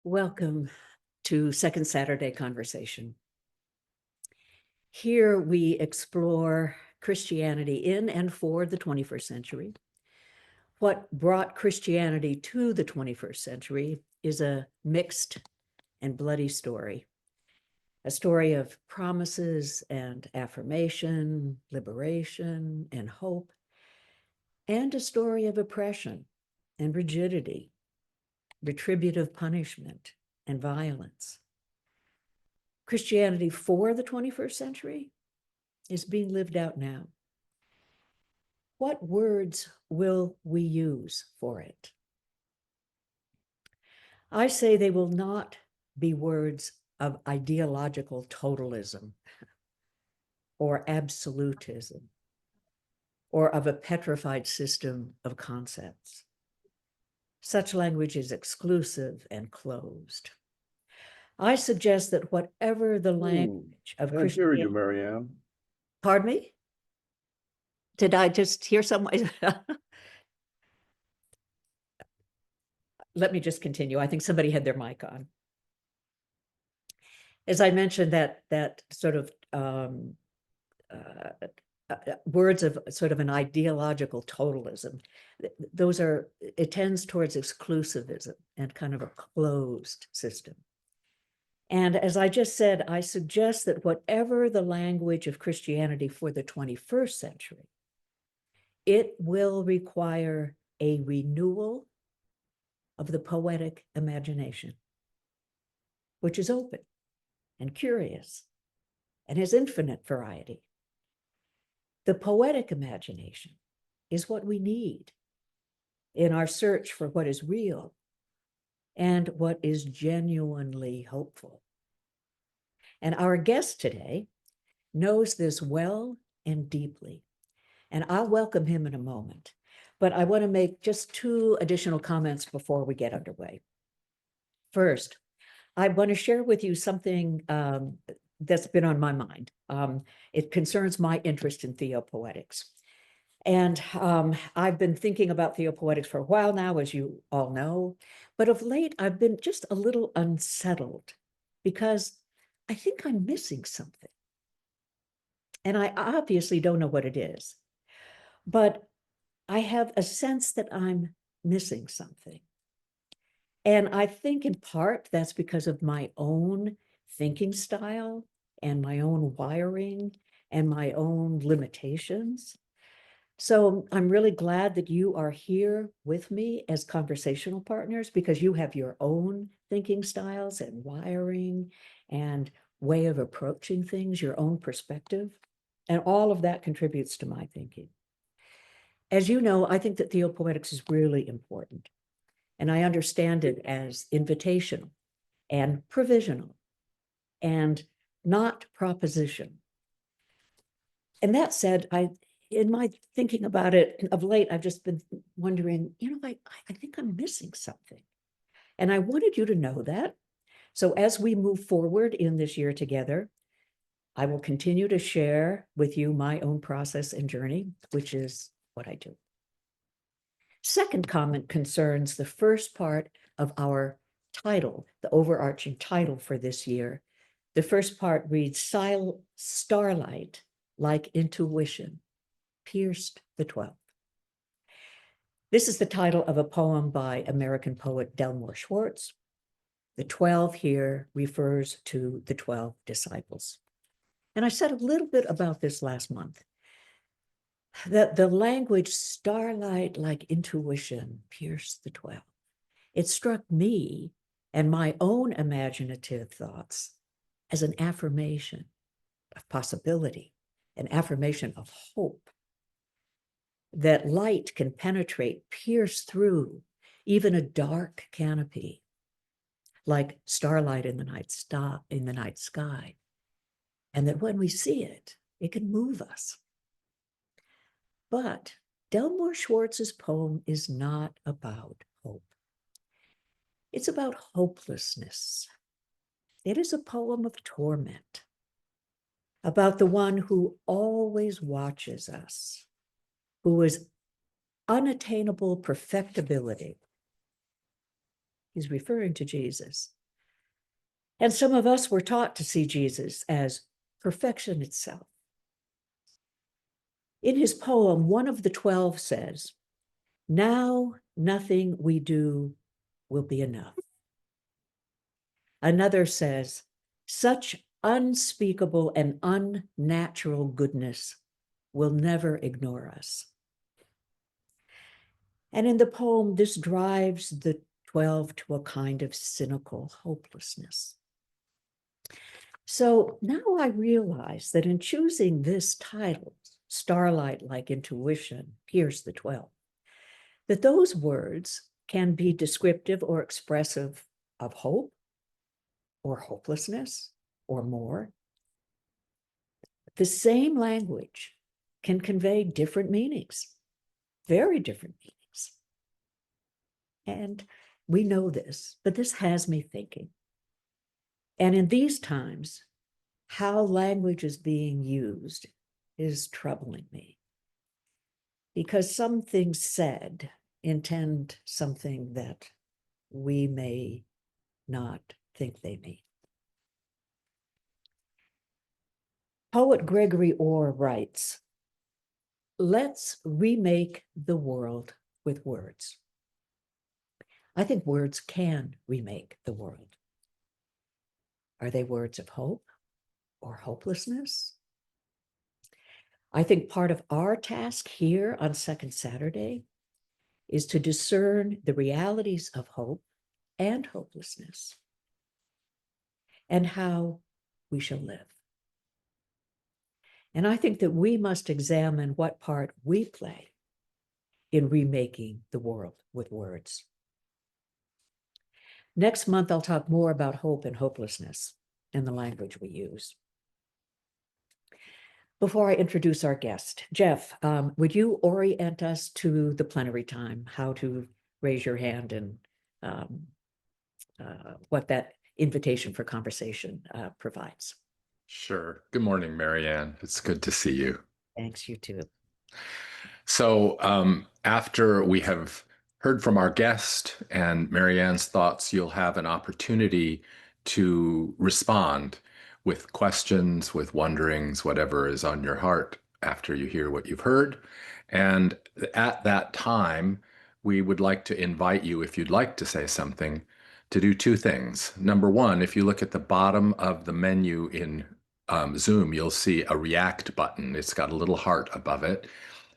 Welcome to Second Saturday Conversation. Here we explore Christianity in and for the 21st century. What brought Christianity to the 21st century is a mixed and bloody story. A story of promises and affirmation, liberation and hope, and a story of oppression and rigidity, retributive punishment and violence. Christianity for the 21st century is being lived out now. What words will we use for it? I say they will not be words of ideological totalism or absolutism or of a petrified system of concepts. Such language is exclusive and closed. I suggest that whatever the language of I hear you, Christianity, Marianne. pardon me? Did I just hear someone? Let me just continue. I think somebody had their mic on. As I mentioned, that sort of words of sort of an ideological totalism, it tends towards exclusivism and kind of a closed system. And as I just said, I suggest that whatever the language of Christianity for the 21st century, it will require a renewal of the poetic imagination, which is open and curious and has infinite variety. The poetic imagination is what we need in our search for what is real and what is genuinely hopeful. And our guest today knows this well and deeply, and I'll welcome him in a moment. But I want to make just two additional comments before we get underway. First, I want to share with you something that's been on my mind. It concerns my interest in theopoetics. And I've been thinking about theopoetics for a while now, as you all know, but of late I've been just a little unsettled because I think I'm missing something. And I obviously don't know what it is, but I have a sense that I'm missing something. And I think in part that's because of my own thinking style and my own wiring and my own limitations. So I'm really glad that you are here with me as conversational partners because you have your own thinking styles and wiring and way of approaching things, your own perspective, and all of that contributes to my thinking. As you know, I think that theopoetics is really important, and I understand it as invitational and provisional and not proposition. And that said, in my thinking about it of late, I've just been wondering, I think I'm missing something. And I wanted you to know that. So as we move forward in this year together, I will continue to share with you my own process and journey, which is what I do. Second comment concerns the first part of our title, the overarching title for this year. The first part reads, Starlight, like intuition, pierced the 12th. This is the title of a poem by American poet Delmore Schwartz. The 12 here refers to the 12 disciples. And I said a little bit about this last month, that the language starlight like intuition pierced the 12. It struck me and my own imaginative thoughts as an affirmation of possibility, an affirmation of hope, that light can penetrate, pierce through even a dark canopy, like starlight in the night sky, and that when we see it, it can move us. But Delmore Schwartz's poem is not about hope. It's about hopelessness. It is a poem of torment, about the one who always watches us, who is unattainable perfectibility, He's referring to Jesus. And some of us were taught to see Jesus as perfection itself. In his poem, one of the 12 says, "Now nothing we do will be enough." Another says, "Such unspeakable and unnatural goodness will never ignore us." And in the poem, this drives the 12 to a kind of cynical hopelessness. So now I realize that in choosing this title, Starlight like intuition, pierce the 12, that those words can be descriptive or expressive of hope or hopelessness or more. The same language can convey different meanings, very different meanings. And we know this, but this has me thinking. And in these times, how language is being used is troubling me, because some things said intend something that we may not think they mean. Poet Gregory Orr writes, "Let's remake the world with words." I think words can remake the world. Are they words of hope or hopelessness? I think part of our task here on Second Saturday is to discern the realities of hope and hopelessness and how we shall live. And I think that we must examine what part we play in remaking the world with words. Next month, I'll talk more about hope and hopelessness and the language we use. Before I introduce our guest, Jeff, would you orient us to the plenary time, how to raise your hand and what that invitation for conversation provides? Sure. Good morning, Marianne. It's good to see you. Thanks, you too. So after we have heard from our guest and Marianne's thoughts, you'll have an opportunity to respond with questions, with wonderings, whatever is on your heart after you hear what you've heard. And at that time, we would like to invite you, if you'd like to say something, to do two things. Number one, if you look at the bottom of the menu in Zoom, you'll see a react button. It's got a little heart above it.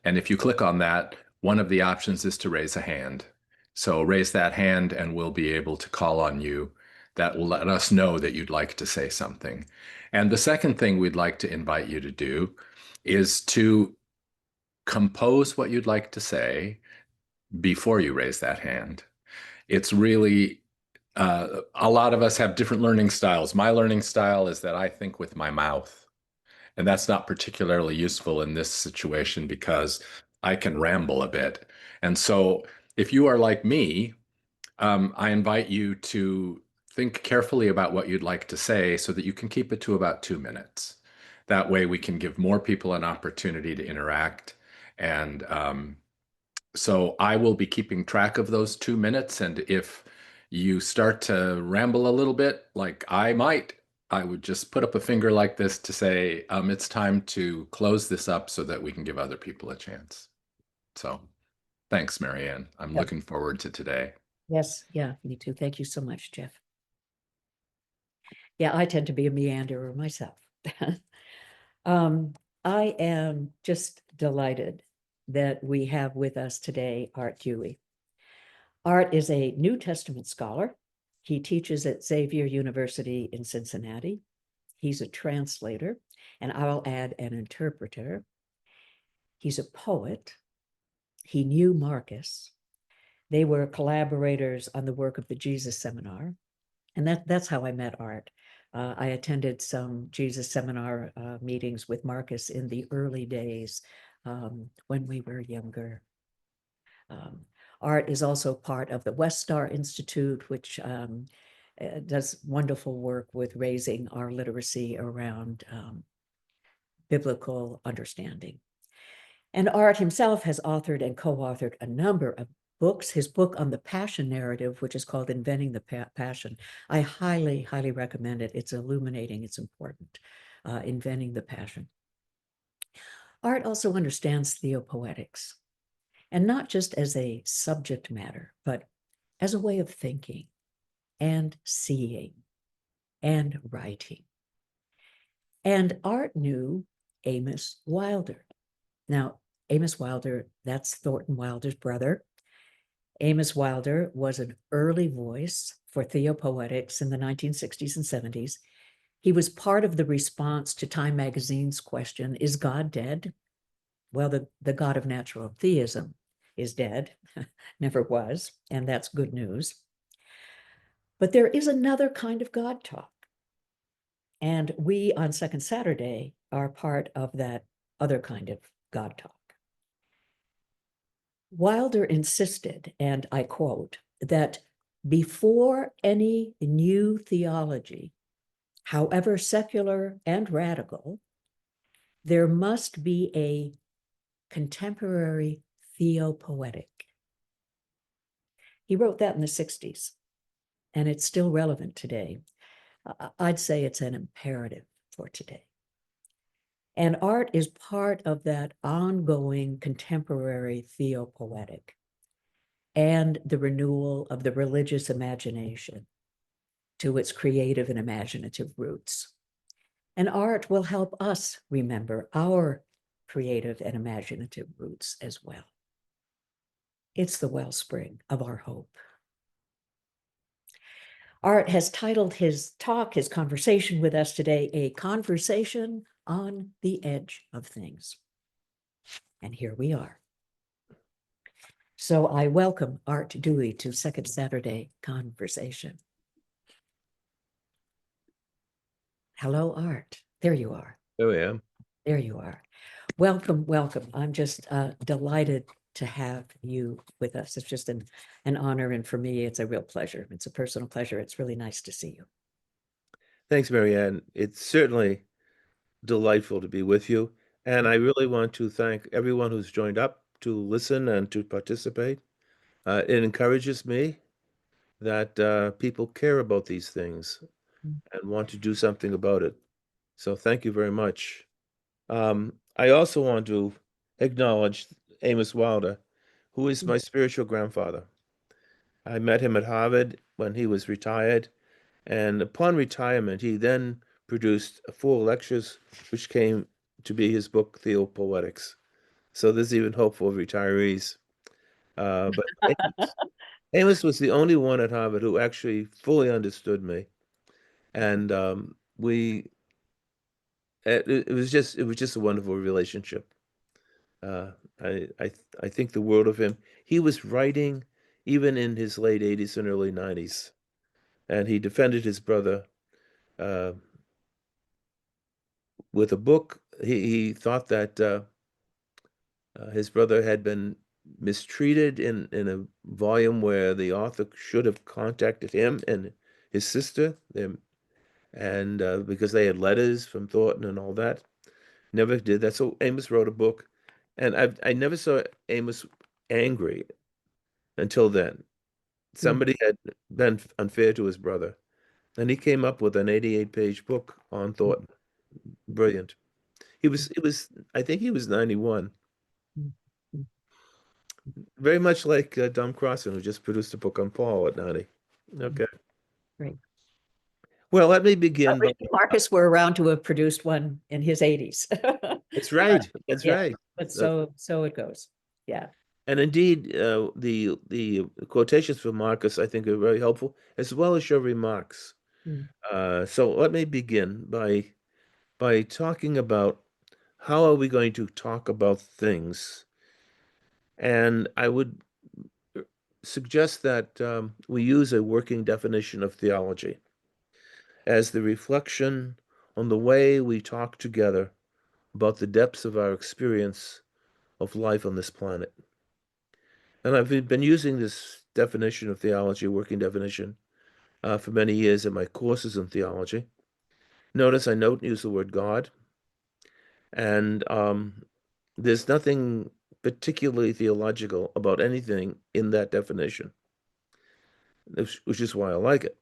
And if you click on that, one of the options is to raise a hand. So raise that hand and we'll be able to call on you. That will let us know that you'd like to say something. And the second thing we'd like to invite you to do is to compose what you'd like to say before you raise that hand. It's really, a lot of us have different learning styles. My learning style is that I think with my mouth. And that's not particularly useful in this situation because I can ramble a bit. And so if you are like me, I invite you to think carefully about what you'd like to say so that you can keep it to about 2 minutes. That way we can give more people an opportunity to interact. And so I will be keeping track of those 2 minutes. And if you start to ramble a little bit, like I might, I would just put up a finger like this to say, it's time to close this up so that we can give other people a chance. So thanks, Marianne. I'm looking forward to today. Yes, yeah, me too. Thank you so much, Jeff. Yeah, I tend to be a meanderer myself. I am just delighted that we have with us today Art Dewey. Art is a New Testament scholar. He teaches at Xavier University in Cincinnati. He's a translator, and I'll add an interpreter. He's a poet. He knew Marcus. They were collaborators on the work of the Jesus Seminar. And that's how I met Art. I attended some Jesus Seminar meetings with Marcus in the early days when we were younger. Art is also part of the West Star Institute, which does wonderful work with raising our literacy around biblical understanding. And Art himself has authored and co-authored a number of books, his book on the passion narrative, which is called Inventing the Passion. I highly, highly recommend it. It's illuminating, it's important. Inventing the Passion. Art also understands theopoetics, and not just as a subject matter, but as a way of thinking and seeing and writing. And Art knew Amos Wilder. Now, Amos Wilder, that's Thornton Wilder's brother. Amos Wilder was an early voice for Theopoetics in the 1960s and 70s. He was part of the response to Time magazine's question, is God dead? Well, the God of natural theism is dead, never was, and that's good news. But there is another kind of God talk. And we on Second Saturday are part of that other kind of God talk. Wilder insisted, and I quote, that before any new theology, however secular and radical, there must be a contemporary theopoetic. He wrote that in the 60s, and it's still relevant today. I'd say it's an imperative for today. And art is part of that ongoing contemporary theopoetic and the renewal of the religious imagination to its creative and imaginative roots. And art will help us remember our creative and imaginative roots as well. It's the wellspring of our hope. Art has titled his talk, his conversation with us today, A Conversation on the Edge of Things. And here we are. So I welcome Art Dewey to Second Saturday Conversation. Hello, Art. There you are. There I am. There you are. Welcome, welcome. I'm just delighted to have you with us. It's just an honor, and for me, it's a real pleasure. It's a personal pleasure. It's really nice to see you. Thanks, Marianne. It's certainly delightful to be with you. And I really want to thank everyone who's joined up to listen and to participate. It encourages me that people care about these things and want to do something about it. So thank you very much. I also want to acknowledge Amos Wilder, who is my spiritual grandfather. I met him at Harvard when he was retired, and upon retirement, he then produced 4 lectures, which came to be his book, Theopoetics. So there's even hope for retirees. But Amos was the only one at Harvard who actually fully understood me, and it was just a wonderful relationship. I think the world of him. He was writing even in his late 80s and early 90s, and he defended his brother with a book. He thought that his brother had been mistreated in a volume where the author should have contacted him and his sister, and because they had letters from Thornton and all that. Never did that. So Amos wrote a book, and I never saw Amos angry until then. Somebody had been unfair to his brother, and he came up with an 88-page book on Thornton. Brilliant. I think he was 91. Very much like Dom Crossan, who just produced a book on Paul at 90. Okay. Great. Well, let me begin. Marcus were around to have produced one in his 80s. That's right. That's yeah, right. But so it goes. Yeah. And indeed, the quotations from Marcus, I think, are very helpful, as well as your remarks. So let me begin by talking about how are we going to talk about things. And I would suggest that we use a working definition of theology as the reflection on the way we talk together about the depths of our experience of life on this planet. And I've been using this definition of theology, working definition, for many years in my courses in theology. Notice I don't use the word God, and there's nothing particularly theological about anything in that definition, which is why I like it.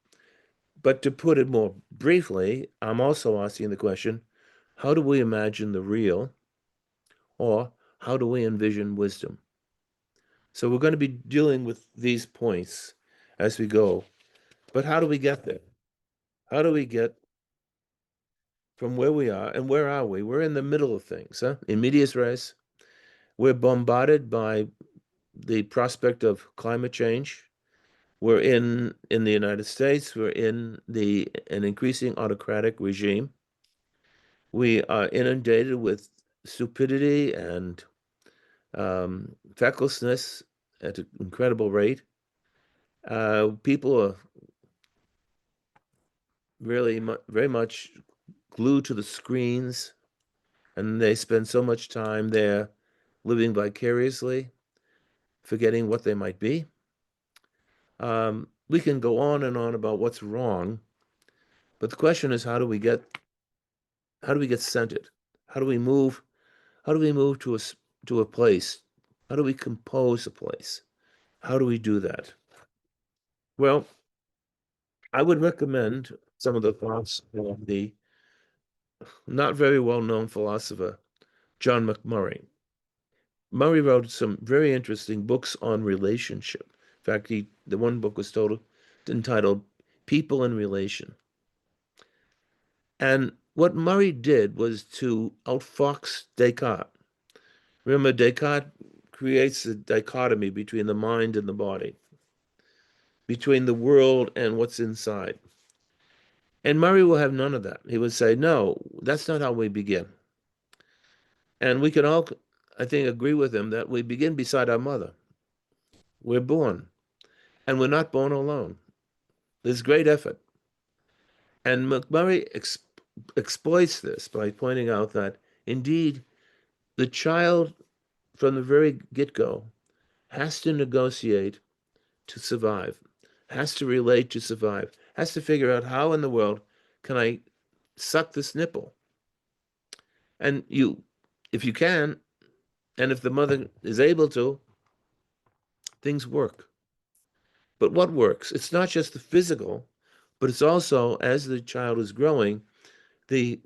But to put it more briefly, I'm also asking the question, how do we imagine the real, or how do we envision wisdom? So we're going to be dealing with these points as we go. But how do we get there? How do we get from where we are, and where are we? We're in the middle of things, huh? In medias res, we're bombarded by the prospect of climate change. We're in the United States, we're in an increasing autocratic regime. We are inundated with stupidity and fecklessness at an incredible rate. People are really very much glued to the screens, and they spend so much time there living vicariously, forgetting what they might be. We can go on and on about what's wrong, but the question is, how do we get centered? How do we move to a place? How do we compose a place? How do we do that? Well, I would recommend some of the thoughts of the not very well-known philosopher, John McMurray. Murray wrote some very interesting books on relationship. In fact, the one book was entitled People in Relation. And what Murray did was to outfox Descartes. Remember, Descartes creates a dichotomy between the mind and the body, between the world and what's inside. And Murray will have none of that. He would say, no, that's not how we begin. And we can all, I think, agree with him that we begin beside our mother. We're born, and we're not born alone. There's great effort. And McMurray exploits this by pointing out that, indeed, the child, from the very get-go, has to negotiate to survive, has to relate to survive, has to figure out how in the world can I suck this nipple. And if you can, and if the mother is able to, things work. But what works? It's not just the physical, but it's also, as the child is growing, the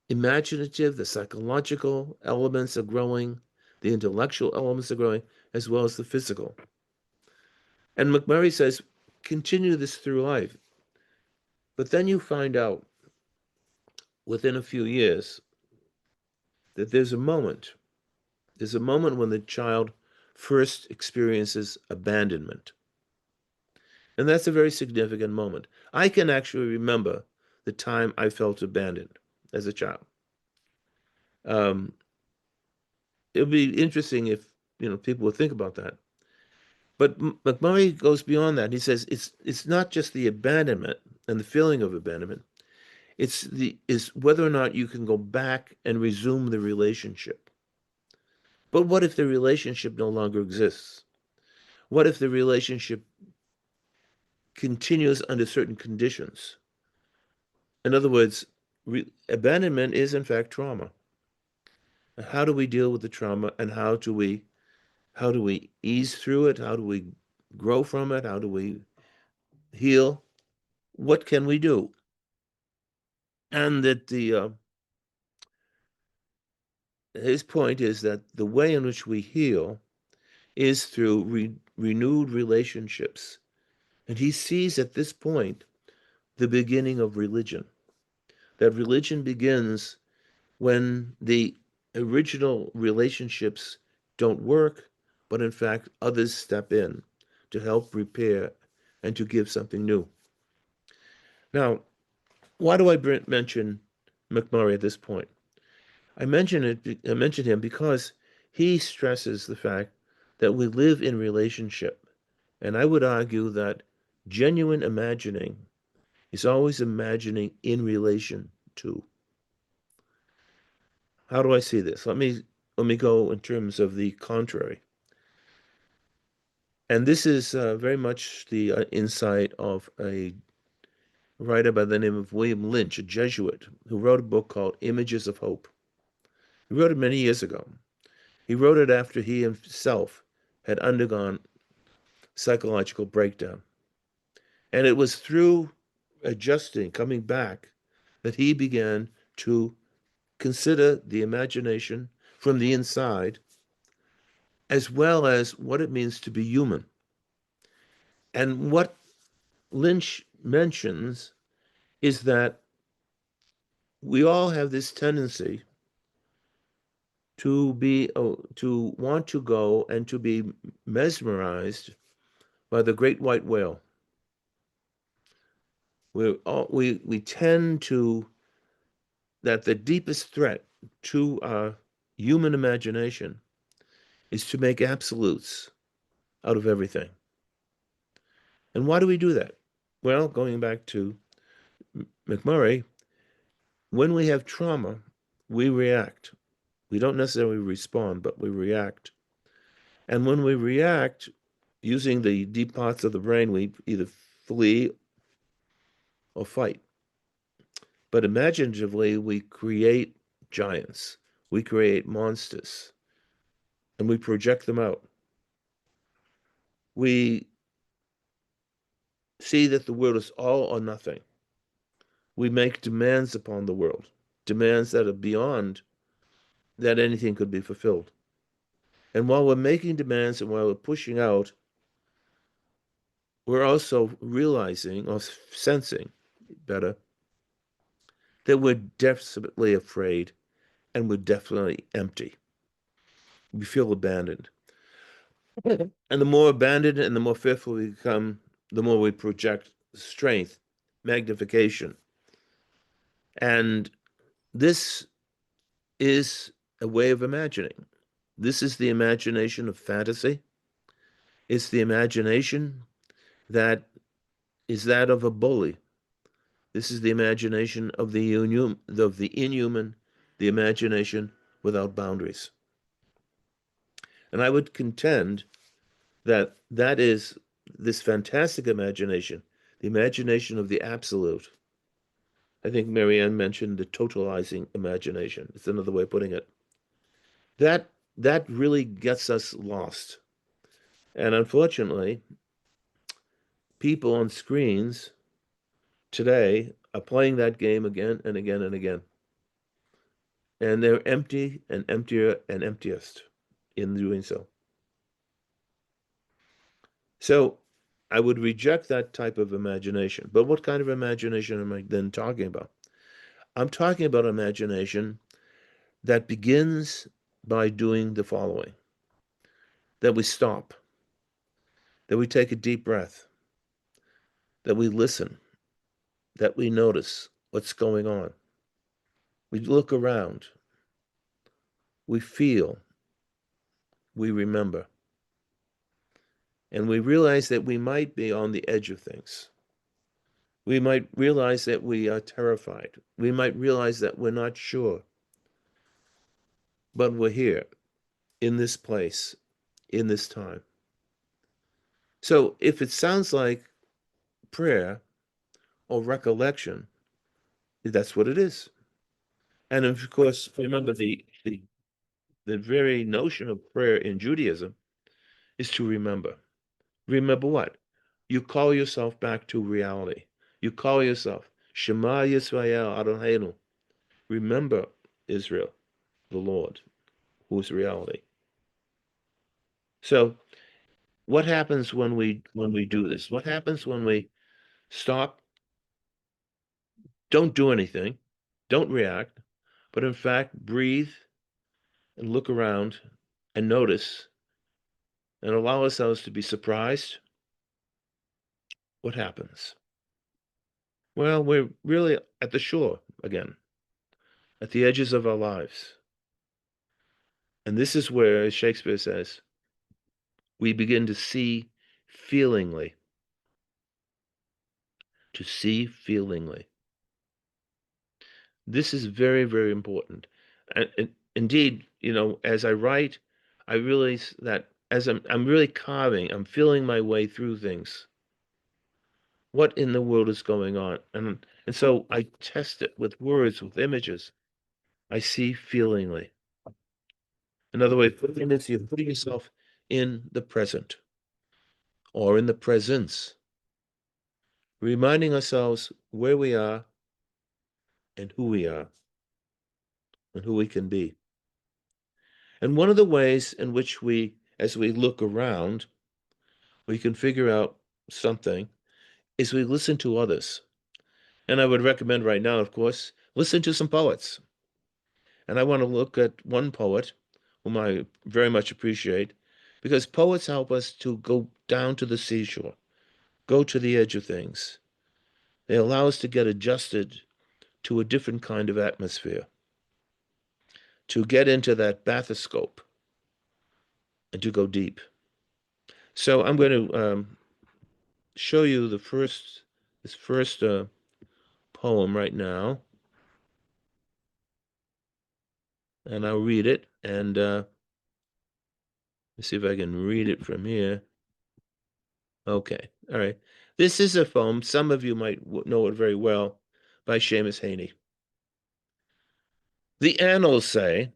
imaginative, the psychological elements are growing, the intellectual elements are growing, as well as the physical. And McMurray says, continue this through life. But then you find out within a few years that there's a moment when the child first experiences abandonment. And that's a very significant moment. I can actually remember the time I felt abandoned as a child. It would be interesting if people would think about that. But McMurray goes beyond that. He says it's not just the abandonment and the feeling of abandonment. It's whether or not you can go back and resume the relationship. But what if the relationship no longer exists? What if the relationship continues under certain conditions? In other words, abandonment is in fact trauma. How do we deal with the trauma, and how do we ease through it? How do we grow from it? How do we heal? What can we do? And that his point is that the way in which we heal is through renewed relationships. And he sees at this point the beginning of religion. That religion begins when the original relationships don't work, but in fact others step in to help repair and to give something new. Now, why do I mention McMurray at this point? I mention him because he stresses the fact that we live in relationship. And I would argue that genuine imagining is always imagining in relation to. How do I see this? Let me go in terms of the contrary. And this is very much the insight of a writer by the name of William Lynch, a Jesuit, who wrote a book called Images of Hope. He wrote it many years ago. He wrote it after he himself had undergone psychological breakdown. And it was through adjusting, coming back, that he began to consider the imagination from the inside, as well as what it means to be human. And what Lynch mentions is that we all have this tendency to want to go and to be mesmerized by the great white whale. We tend to, that the deepest threat to our human imagination is to make absolutes out of everything. And why do we do that? Well, going back to McMurray, when we have trauma, we react. We don't necessarily respond, but we react. And when we react, using the deep parts of the brain, we either flee or fight. But imaginatively, we create giants, we create monsters, and we project them out. We see that the world is all or nothing. We make demands upon the world, demands that are beyond that anything could be fulfilled. And while we're making demands and while we're pushing out, we're also realizing or sensing better that we're desperately afraid and we're definitely empty. We feel abandoned. And the more abandoned and the more fearful we become, the more we project strength, magnification. And this is a way of imagining. This is the imagination of fantasy. It's the imagination that is that of a bully. This is the imagination of the inhuman, the imagination without boundaries. And I would contend that that is this fantastic imagination, the imagination of the absolute. I think Marianne mentioned the totalizing imagination. It's another way of putting it. That really gets us lost. And unfortunately, people on screens today are playing that game again and again and again. And they're empty and emptier and emptiest in doing so. So I would reject that type of imagination. But what kind of imagination am I then talking about? I'm talking about imagination that begins by doing the following: that we stop, that we take a deep breath, that we listen, that we notice what's going on. We look around, we feel, we remember, and we realize that we might be on the edge of things. We might realize that we are terrified. We might realize that we're not sure. But we're here, in this place, in this time. So if it sounds like prayer or recollection, that's what it is. And of course, remember the very notion of prayer in Judaism is to remember. Remember what? You call yourself back to reality. You call yourself Shema Yisrael Adonai. Remember Israel, the Lord, who is reality. So what happens when we do this? What happens when we stop, don't do anything, don't react, but in fact breathe and look around and notice and allow ourselves to be surprised? What happens? Well, we're really at the shore again, at the edges of our lives. And this is where, as Shakespeare says, we begin to see feelingly. To see feelingly. This is very, very important. And indeed, as I write, I realize that as I'm really carving, I'm feeling my way through things. What in the world is going on? And so I test it with words, with images. I see feelingly. Another way of putting it is you're putting yourself in the present or in the presence, reminding ourselves where we are and who we are and who we can be. And one of the ways in which we, as we look around, we can figure out something is we listen to others. And I would recommend right now, of course, listen to some poets. And I want to look at one poet whom I very much appreciate, because poets help us to go down to the seashore, go to the edge of things. They allow us to get adjusted to a different kind of atmosphere, to get into that bathoscope and to go deep. So I'm going to show you this first poem right now, and I'll read it, and let's see if I can read it from here. Okay, all right. This is a poem, some of you might know it very well, by Seamus Heaney. The annals say,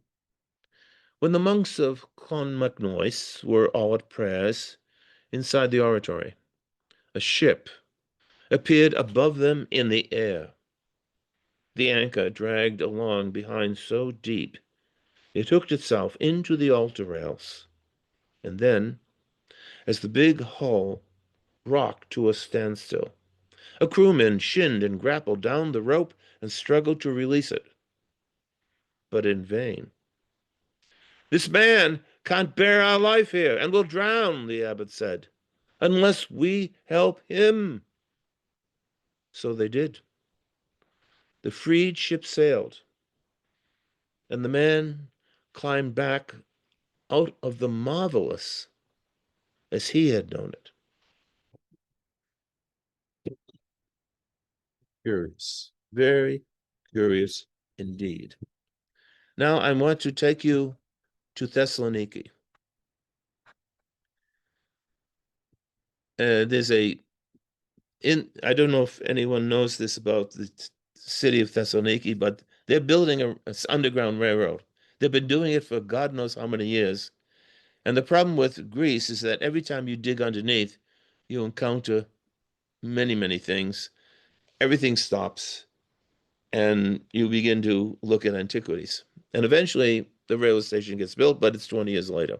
when the monks of Clonmacnoise were all at prayers inside the oratory, a ship appeared above them in the air. The anchor dragged along behind so deep, it hooked itself into the altar rails. And then, as the big hull rocked to a standstill, a crewman shinned and grappled down the rope and struggled to release it. But in vain. This man can't bear our life here and will drown, the abbot said, unless we help him. So they did. The freed ship sailed, and the man climbed back out of the marvelous as he had known it. Curious, very curious indeed. Now I want to take you to Thessaloniki. There's I don't know if anyone knows this about the city of Thessaloniki, but they're building an underground railroad. They've been doing it for God knows how many years. And the problem with Greece is that every time you dig underneath, you encounter many, many things. Everything stops, and you begin to look at antiquities. And eventually, the railway station gets built, but it's 20 years later.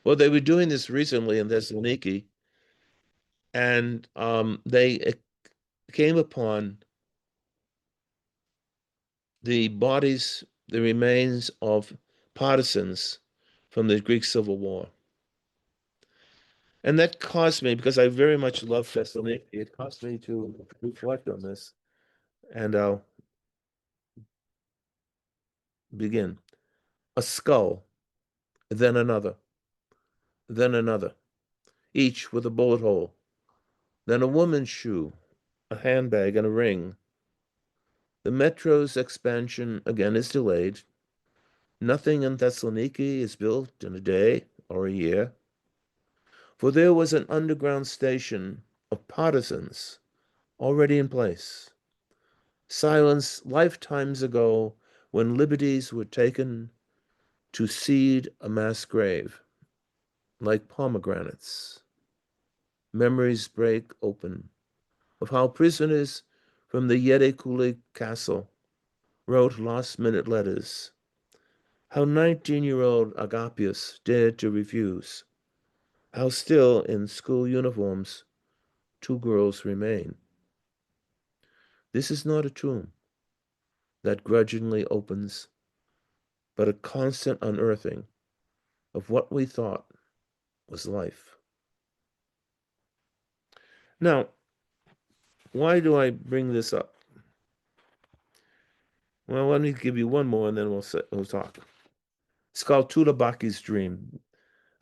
Well, they were doing this recently in Thessaloniki, and they came upon the bodies, the remains of partisans from the Greek Civil War. And that caused me, because I very much love Thessaloniki, it caused me to reflect on this. And I'll begin. A skull, then another, each with a bullet hole, then a woman's shoe, a handbag, and a ring. The metro's expansion again is delayed. Nothing in Thessaloniki is built in a day or a year. For there was an underground station of partisans already in place, silenced lifetimes ago when liberties were taken to seed a mass grave. Like pomegranates, memories break open of how prisoners from the Yedekule castle wrote last-minute letters, how 19-year-old Agapius dared to refuse, how still in school uniforms 2 girls remain. This is not a tomb that grudgingly opens, but a constant unearthing of what we thought was life. Now, why do I bring this up? Well, let me give you one more, and then we'll talk. It's called Tulabaki's Dream.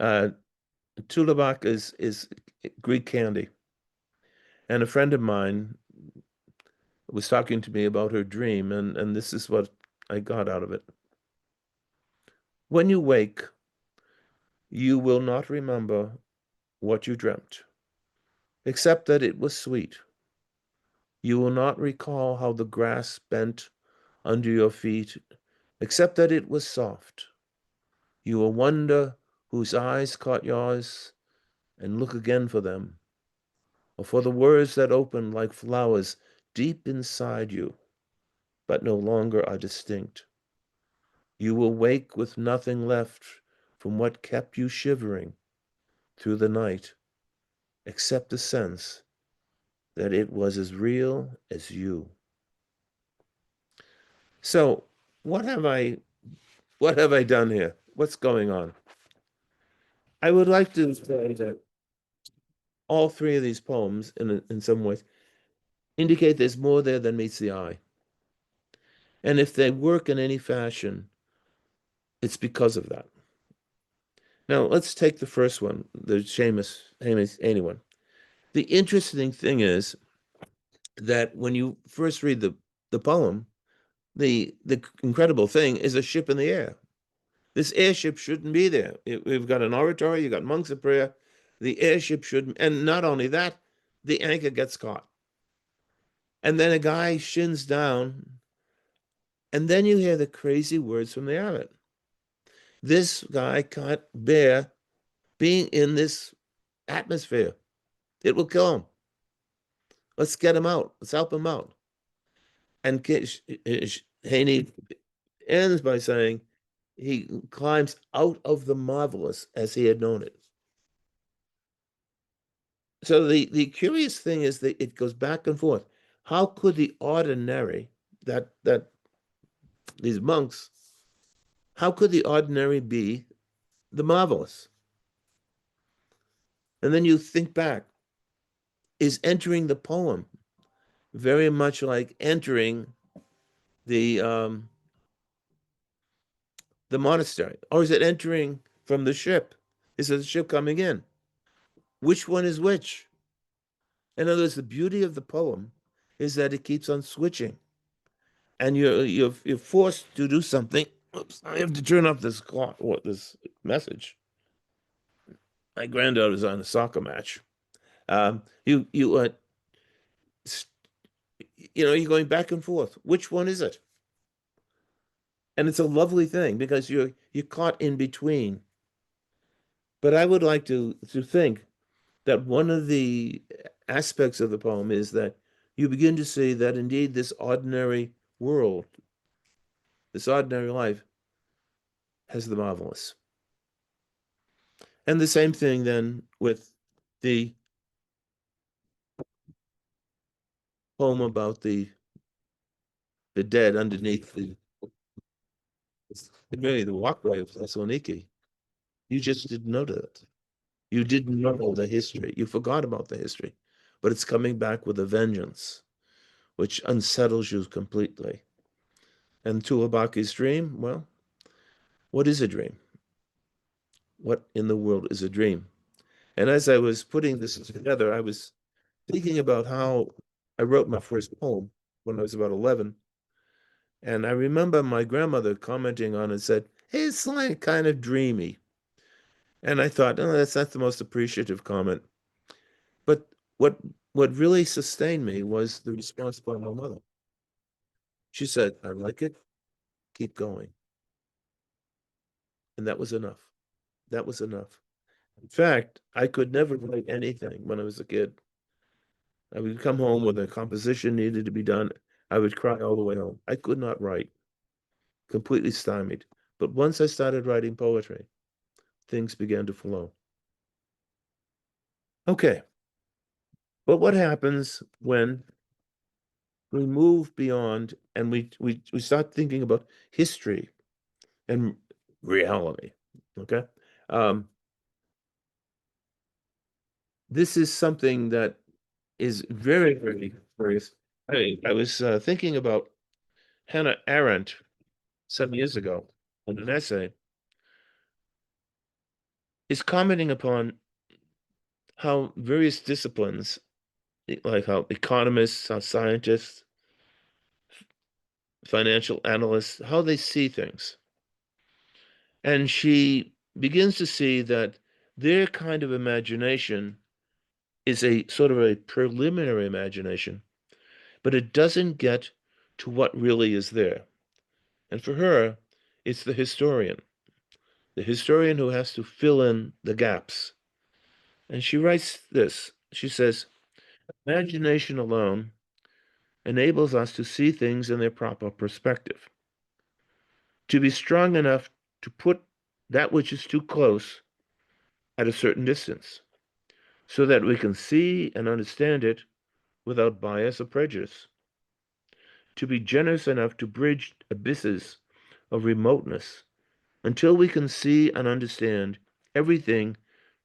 Tulabak is Greek candy, and a friend of mine was talking to me about her dream, and this is what I got out of it. When you wake, you will not remember what you dreamt, except that it was sweet. You will not recall how the grass bent under your feet, except that it was soft. You will wonder whose eyes caught yours and look again for them, or for the words that open like flowers deep inside you, but no longer are distinct. You will wake with nothing left from what kept you shivering through the night, except the sense that it was as real as you. So, what have I done here? What's going on? I would like to say that all three of these poems, in some ways, indicate there's more there than meets the eye. And if they work in any fashion, it's because of that. Now, let's take the first one, the Seamus Heaney one. The interesting thing is that when you first read the poem, the incredible thing is a ship in the air. This airship shouldn't be there. We've got an oratory, you've got monks of prayer. The airship shouldn't, and not only that, the anchor gets caught. And then a guy shins down, and then you hear the crazy words from the abbot. This guy can't bear being in this atmosphere. It will kill him. Let's get him out. Let's help him out. And Heaney ends by saying he climbs out of the marvelous as he had known it. So the curious thing is that it goes back and forth. How could the ordinary, that these monks, how could the ordinary be the marvelous? And then you think back, is entering the poem very much like entering the monastery, or is it entering from the ship? Is it the ship coming in? Which one is which? In other words, the beauty of the poem is that it keeps on switching, and you're forced to do something. Oops, I have to turn off this clock. What this message? My granddaughter's on a soccer match. You're going back and forth. Which one is it? And it's a lovely thing because you're caught in between. But I would like to think that one of the aspects of the poem is that you begin to see that indeed this ordinary world, this ordinary life, has the marvelous. And the same thing then with the poem about the dead underneath really the walkway of Thessaloniki. You just didn't know that. You didn't know the history. You forgot about the history. But it's coming back with a vengeance, which unsettles you completely. And Tuabaki's dream, well, what is a dream? What in the world is a dream? And as I was putting this together, I was thinking about how I wrote my first poem when I was about 11. And I remember my grandmother commenting on it and said, hey, it's like kind of dreamy. And I thought, oh, that's not the most appreciative comment. But what really sustained me was the response by my mother. She said, I like it, keep going. And that was enough. That was enough. In fact, I could never write anything when I was a kid. I would come home with a composition needed to be done. I would cry all the way home. I could not write, completely stymied. But once I started writing poetry, things began to flow. Okay. But what happens when we move beyond and we start thinking about history and reality? Okay. This is something that is very, very curious. I was thinking about Hannah Arendt some years ago in an essay, is commenting upon how various disciplines, like how economists, how scientists, financial analysts, how they see things. And she begins to see that their kind of imagination is a sort of a preliminary imagination, but it doesn't get to what really is there. And for her, it's the historian. the historian who has to fill in the gaps. And she writes this. She says, imagination alone enables us to see things in their proper perspective, to be strong enough to put that which is too close at a certain distance, so that we can see and understand it without bias or prejudice, to be generous enough to bridge abysses of remoteness until we can see and understand everything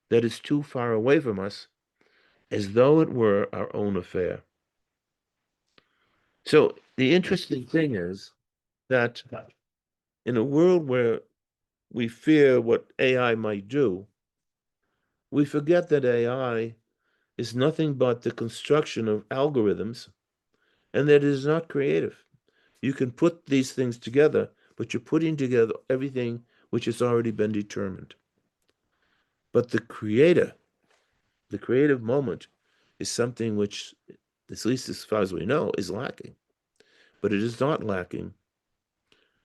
that is too far away from us as though it were our own affair. So the interesting thing is that in a world where we fear what AI might do, we forget that AI is nothing but the construction of algorithms and that it is not creative. You can put these things together, but you're putting together everything which has already been determined. But the creative moment, is something which, at least as far as we know, is lacking. But it is not lacking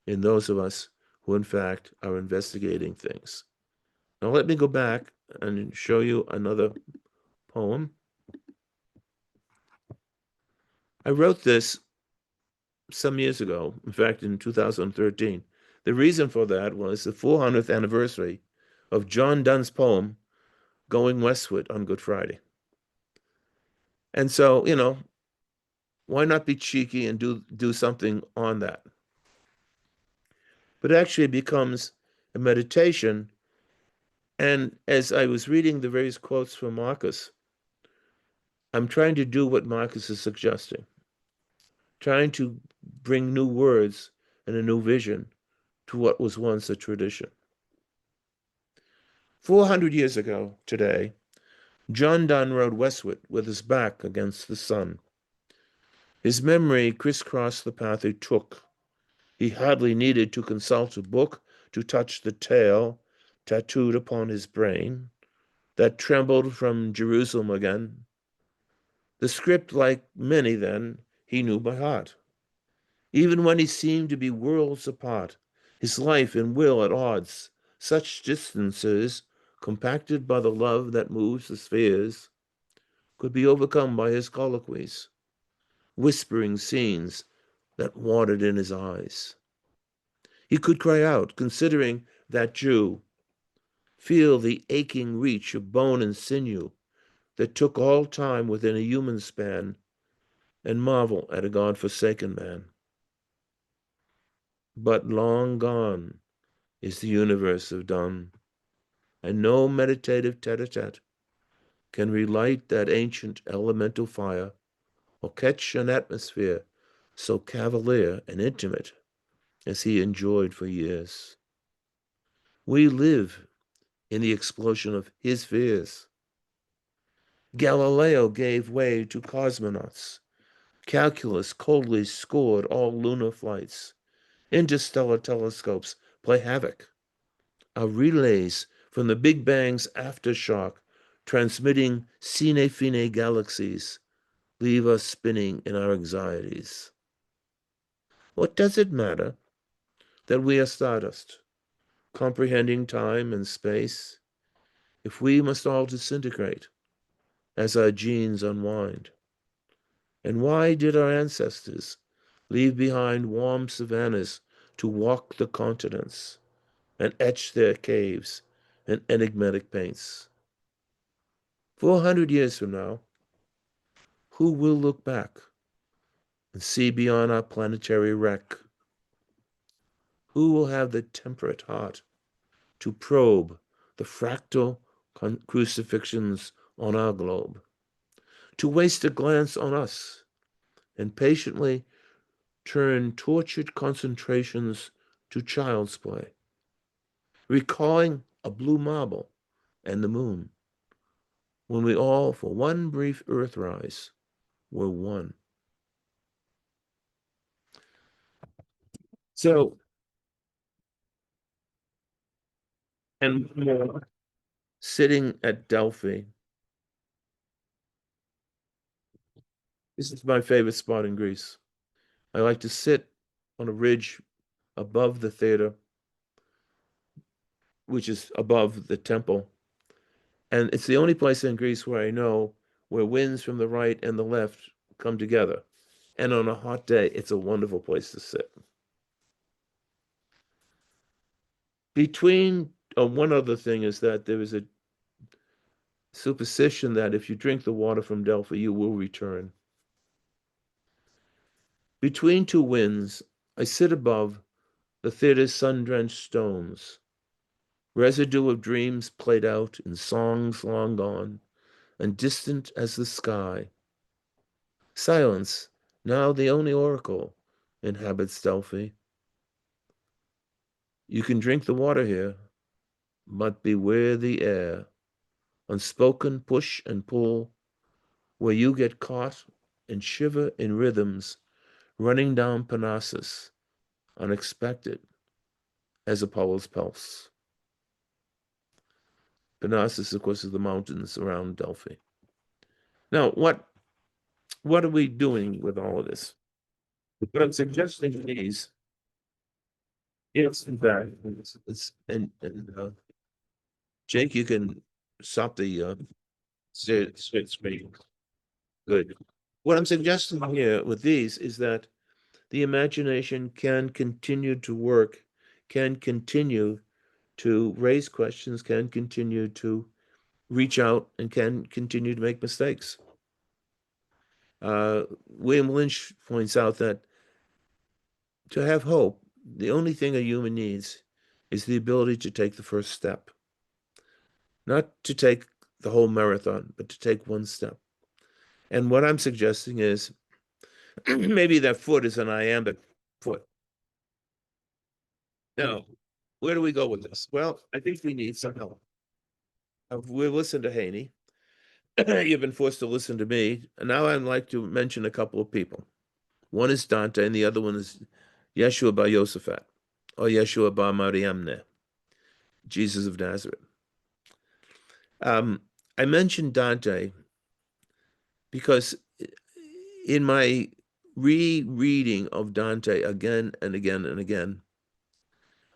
in those of us who, in fact, are investigating things. Now, let me go back and show you another poem. I wrote this some years ago, in fact, in 2013. The reason for that was the 400th anniversary of John Donne's poem, Going Westward on Good Friday. And so, why not be cheeky and do something on that? But actually it becomes a meditation. And as I was reading the various quotes from Marcus, I'm trying to do what Marcus is suggesting, trying to bring new words and a new vision to what was once a tradition. 400 years ago today, John Donne rode westward with his back against the sun. His memory crisscrossed the path he took. He hardly needed to consult a book to touch the tale tattooed upon his brain that trembled from Jerusalem again. The script, like many then, he knew by heart. Even when he seemed to be worlds apart, his life and will at odds, such distances, compacted by the love that moves the spheres, could be overcome by his colloquies, whispering scenes that wandered in his eyes. He could cry out, considering that Jew, feel the aching reach of bone and sinew that took all time within a human span, and marvel at a God-forsaken man. But long gone is the universe of Donne, and no meditative tete-a-tete can relight that ancient elemental fire or catch an atmosphere so cavalier and intimate as he enjoyed for years. We live in the explosion of his fears. Galileo gave way to cosmonauts. Calculus coldly scored all lunar flights. Interstellar telescopes play havoc. Our relays from the Big Bang's aftershock, transmitting sine fine galaxies, leave us spinning in our anxieties. What does it matter that we are stardust, comprehending time and space, if we must all disintegrate as our genes unwind? And why did our ancestors leave behind warm savannas to walk the continents and etch their caves in enigmatic paints? 400 years from now, who will look back and see beyond our planetary wreck? Who will have the temperate heart to probe the fractal crucifixions on our globe, to waste a glance on us and patiently turn tortured concentrations to child's play, recalling a blue marble and the moon, when we all, for one brief earthrise, were one? So, and more, sitting at Delphi, this is my favorite spot in Greece. I like to sit on a ridge above the theater, which is above the temple. And it's the only place in Greece where I know where winds from the right and the left come together. And on a hot day, it's a wonderful place to sit. One other thing is that there is a superstition that if you drink the water from Delphi, you will return. Between two winds, I sit above the theater's sun-drenched stones, residue of dreams played out in songs long gone and distant as the sky. Silence, now the only oracle, inhabits Delphi. You can drink the water here, but beware the air, unspoken push and pull, where you get caught and shiver in rhythms running down Parnassus, unexpected as Apollo's pulse. Parnassus, of course, is the mountains around Delphi. Now, what are we doing with all of this? What I'm suggesting to these is, in fact, Jake, you can stop the screen. Good. What I'm suggesting here with these is that the imagination can continue to work, can continue to raise questions, can continue to reach out, and can continue to make mistakes. William Lynch points out that to have hope, the only thing a human needs is the ability to take the first step. Not to take the whole marathon, but to take one step. And what I'm suggesting is maybe that foot is an iambic foot. Now, where do we go with this? Well, I think we need some help. We've listened to Heaney. You've been forced to listen to me. And now I'd like to mention a couple of people. One is Dante, and the other one is Yeshua bar Yosefat, or Yeshua bar Marianne, Jesus of Nazareth. I mentioned Dante because in my rereading of Dante again and again and again,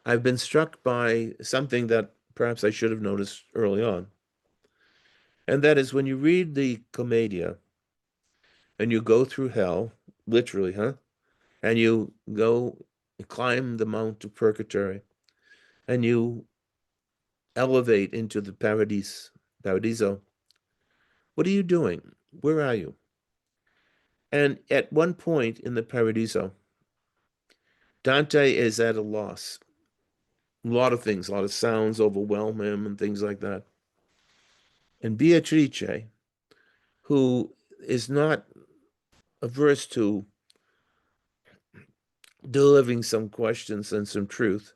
I've been struck by something that perhaps I should have noticed early on. And that is when you read the Commedia and you go through hell, literally, and you go and climb the Mount of Purgatory and you elevate into the Paradiso, what are you doing? Where are you? And at one point in the Paradiso, Dante is at a loss. A lot of things, a lot of sounds overwhelm him and things like that. And Beatrice, who is not averse to delivering some questions and some truth,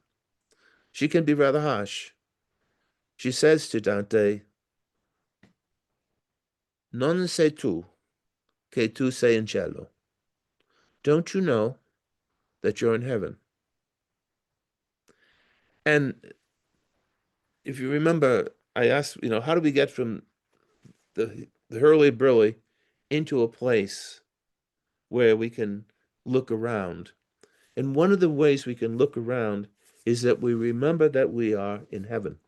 she can be rather harsh. She says to Dante, "Non sei tu, che tu sei in cielo." Don't you know that you're in heaven? And if you remember, I asked, how do we get from the hurly-burly into a place where we can look around? And one of the ways we can look around is that we remember that we are in heaven.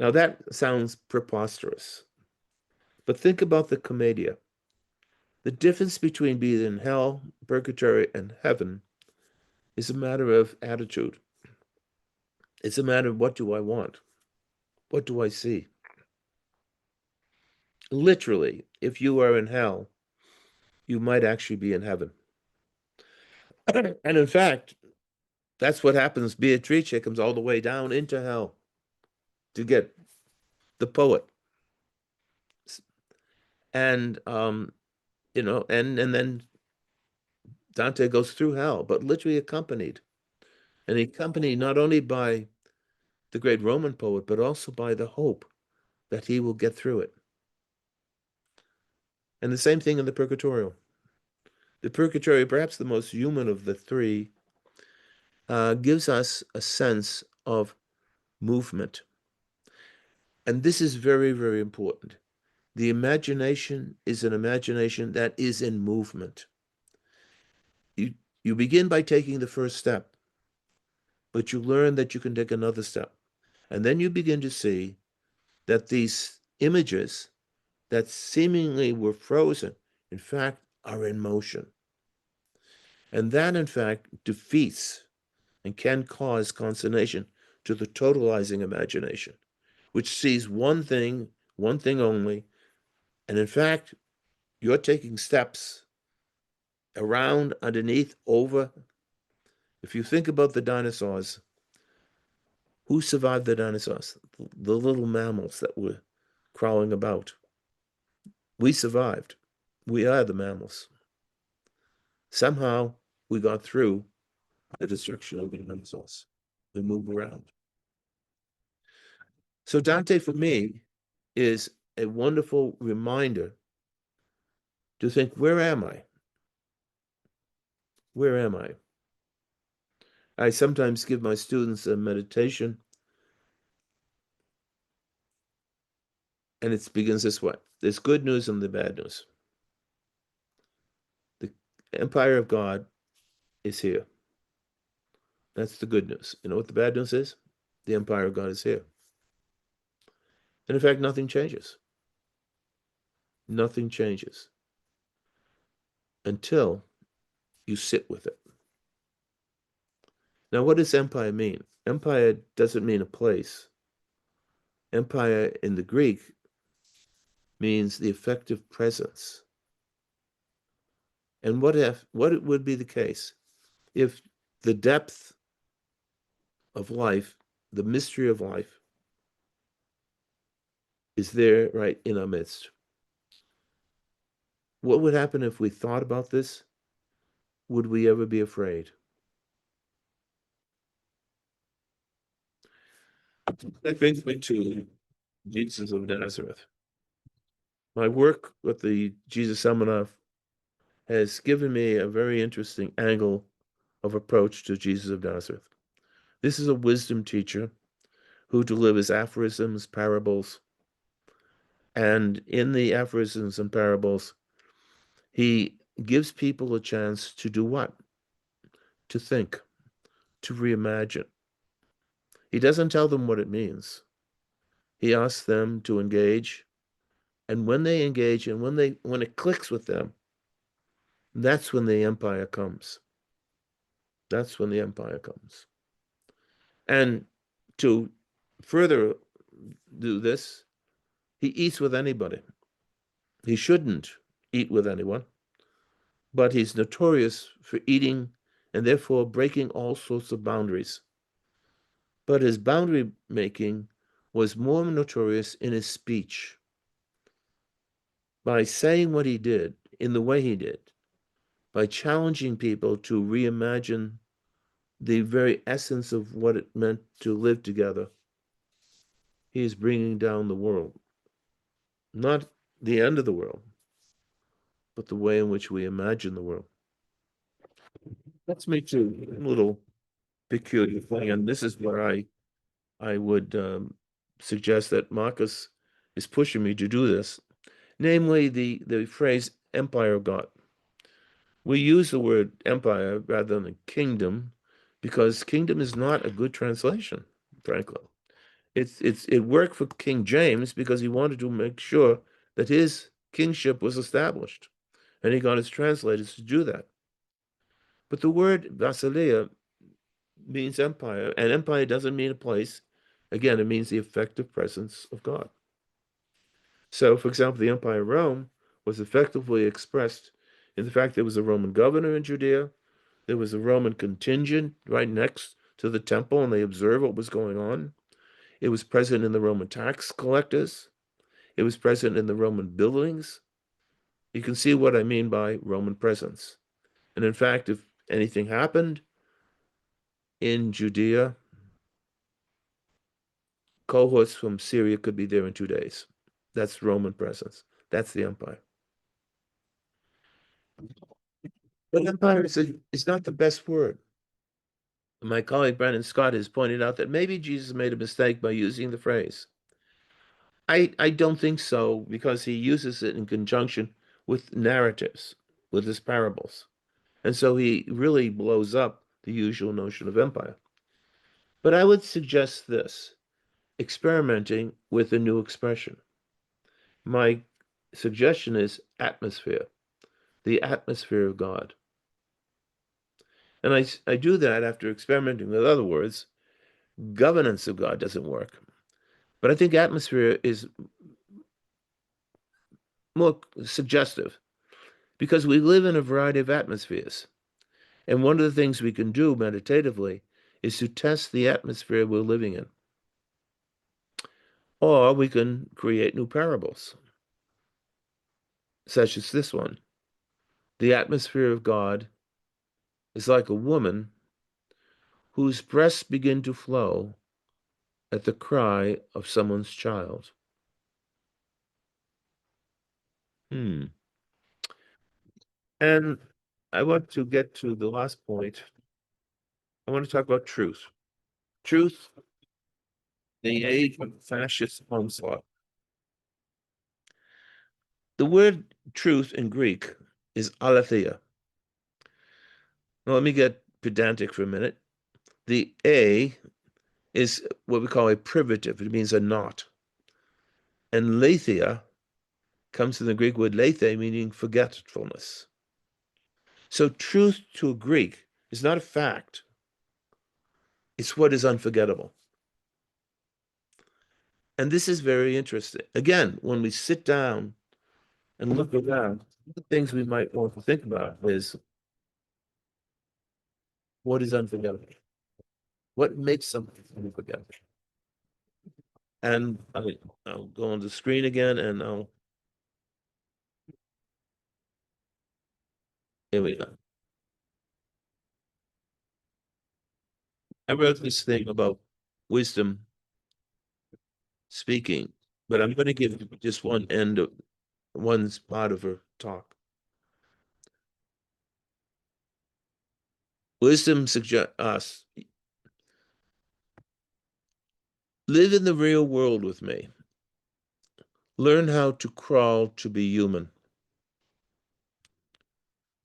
Now that sounds preposterous, but think about the Commedia. The difference between being in hell, purgatory, and heaven is a matter of attitude. It's a matter of, what do I want? What do I see? Literally, if you are in hell, you might actually be in heaven. And in fact, that's what happens. Beatrice comes all the way down into hell to get the poet. And and then Dante goes through hell, but literally accompanied. And accompanied not only by the great Roman poet, but also by the hope that he will get through it. And the same thing in the Purgatorial. The Purgatory, perhaps the most human of the three, gives us a sense of movement. And this is very, very important. The imagination is an imagination that is in movement. You begin by taking the first step, but you learn that you can take another step. And then you begin to see that these images that seemingly were frozen, in fact, are in motion. And that, in fact, defeats and can cause consternation to the totalizing imagination, which sees one thing only. And in fact, you're taking steps around, underneath, over. If you think about the dinosaurs, who survived the dinosaurs? The little mammals that were crawling about. We survived. We are the mammals. Somehow we got through the destruction of the dinosaurs. We moved around. So Dante, for me, is a wonderful reminder to think, where am I? Where am I? I sometimes give my students a meditation, and it begins this way. There's good news and the bad news. The empire of God is here. That's the good news. You know what the bad news is? The empire of God is here. And in fact, nothing changes. Nothing changes until you sit with it. Now, what does empire mean? Empire doesn't mean a place. Empire in the Greek means the effective presence. And what would be the case if the depth of life, the mystery of life, is there right in our midst? What would happen if we thought about this? Would we ever be afraid? That brings me to Jesus of Nazareth. My work with the Jesus Seminar has given me a very interesting angle of approach to Jesus of Nazareth. This is a wisdom teacher who delivers aphorisms, parables, and in the aphorisms and parables, he gives people a chance to do what? To think, to reimagine. He doesn't tell them what it means. He asks them to engage, and when they engage and when it clicks with them, that's when the empire comes. That's when the empire comes. And to further do this, he eats with anybody. He shouldn't eat with anyone, but he's notorious for eating and therefore breaking all sorts of boundaries. But his boundary making was more notorious in his speech. By saying what he did in the way he did, by challenging people to reimagine the very essence of what it meant to live together, he is bringing down the world. Not the end of the world, but the way in which we imagine the world. Let's make a little peculiar thing, and this is where I would suggest that Marcus is pushing me to do this, namely the phrase empire of God. We use the word empire rather than kingdom because kingdom is not a good translation, frankly. It worked for King James because he wanted to make sure that his kingship was established, and he got his translators to do that. But the word basileia means empire, and empire doesn't mean a place. Again, it means the effective presence of God. So, for example, the empire of Rome was effectively expressed in the fact there was a Roman governor in Judea, there was a Roman contingent right next to the temple, and they observed what was going on. It was present in the Roman tax collectors. It was present in the Roman buildings. You can see what I mean by Roman presence. And in fact, if anything happened in Judea, cohorts from Syria could be there in 2 days. That's Roman presence. That's the empire. But empire is not the best word. My colleague Brandon Scott has pointed out that maybe Jesus made a mistake by using the phrase. I don't think so, because he uses it in conjunction with narratives, with his parables. And so he really blows up the usual notion of empire. But I would suggest this, experimenting with a new expression. My suggestion is atmosphere, the atmosphere of God. And I do that after experimenting with other words. Governance of God doesn't work. But I think atmosphere is more suggestive because we live in a variety of atmospheres. And one of the things we can do meditatively is to test the atmosphere we're living in. Or we can create new parables, such as this one. The atmosphere of God is like a woman whose breasts begin to flow at the cry of someone's child. And I want to get to the last point. I want to talk about truth. Truth, the age of fascist onslaught. The word truth in Greek is aletheia. Now, let me get pedantic for a minute. The A is what we call a privative. It means a not. And letheia comes from the Greek word lethe, meaning forgetfulness. So truth to a Greek is not a fact. It's what is unforgettable. And this is very interesting. Again, when we sit down and look around, the things we might want to think about is what is unforgettable? What makes something unforgettable? And I'll go on the screen again and here we go. I wrote this thing about wisdom speaking, but I'm going to give just one part of her talk. Wisdom suggests us live in the real world with me. Learn how to crawl to be human.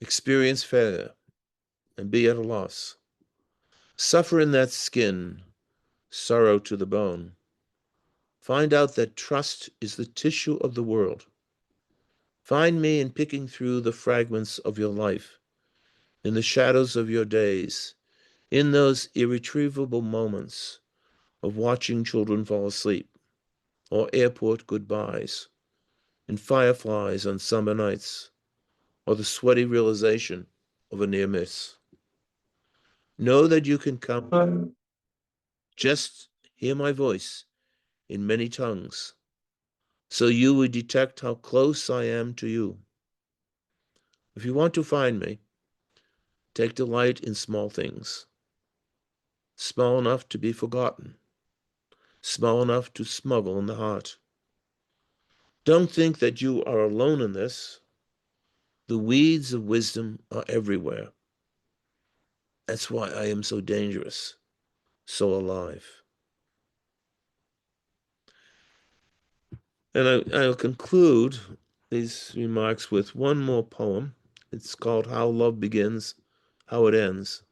Experience failure and be at a loss. Suffer in that skin, sorrow to the bone. Find out that trust is the tissue of the world. Find me in picking through the fragments of your life, in the shadows of your days, in those irretrievable moments of watching children fall asleep, or airport goodbyes, in fireflies on summer nights, or the sweaty realization of a near miss. Know that you can come. Just hear my voice in many tongues, so you will detect how close I am to you. If you want to find me, take delight in small things, small enough to be forgotten, small enough to smuggle in the heart. Don't think that you are alone in this. The weeds of wisdom are everywhere. That's why I am so dangerous, so alive. And I'll conclude these remarks with one more poem. It's called How Love Begins, How It Ends.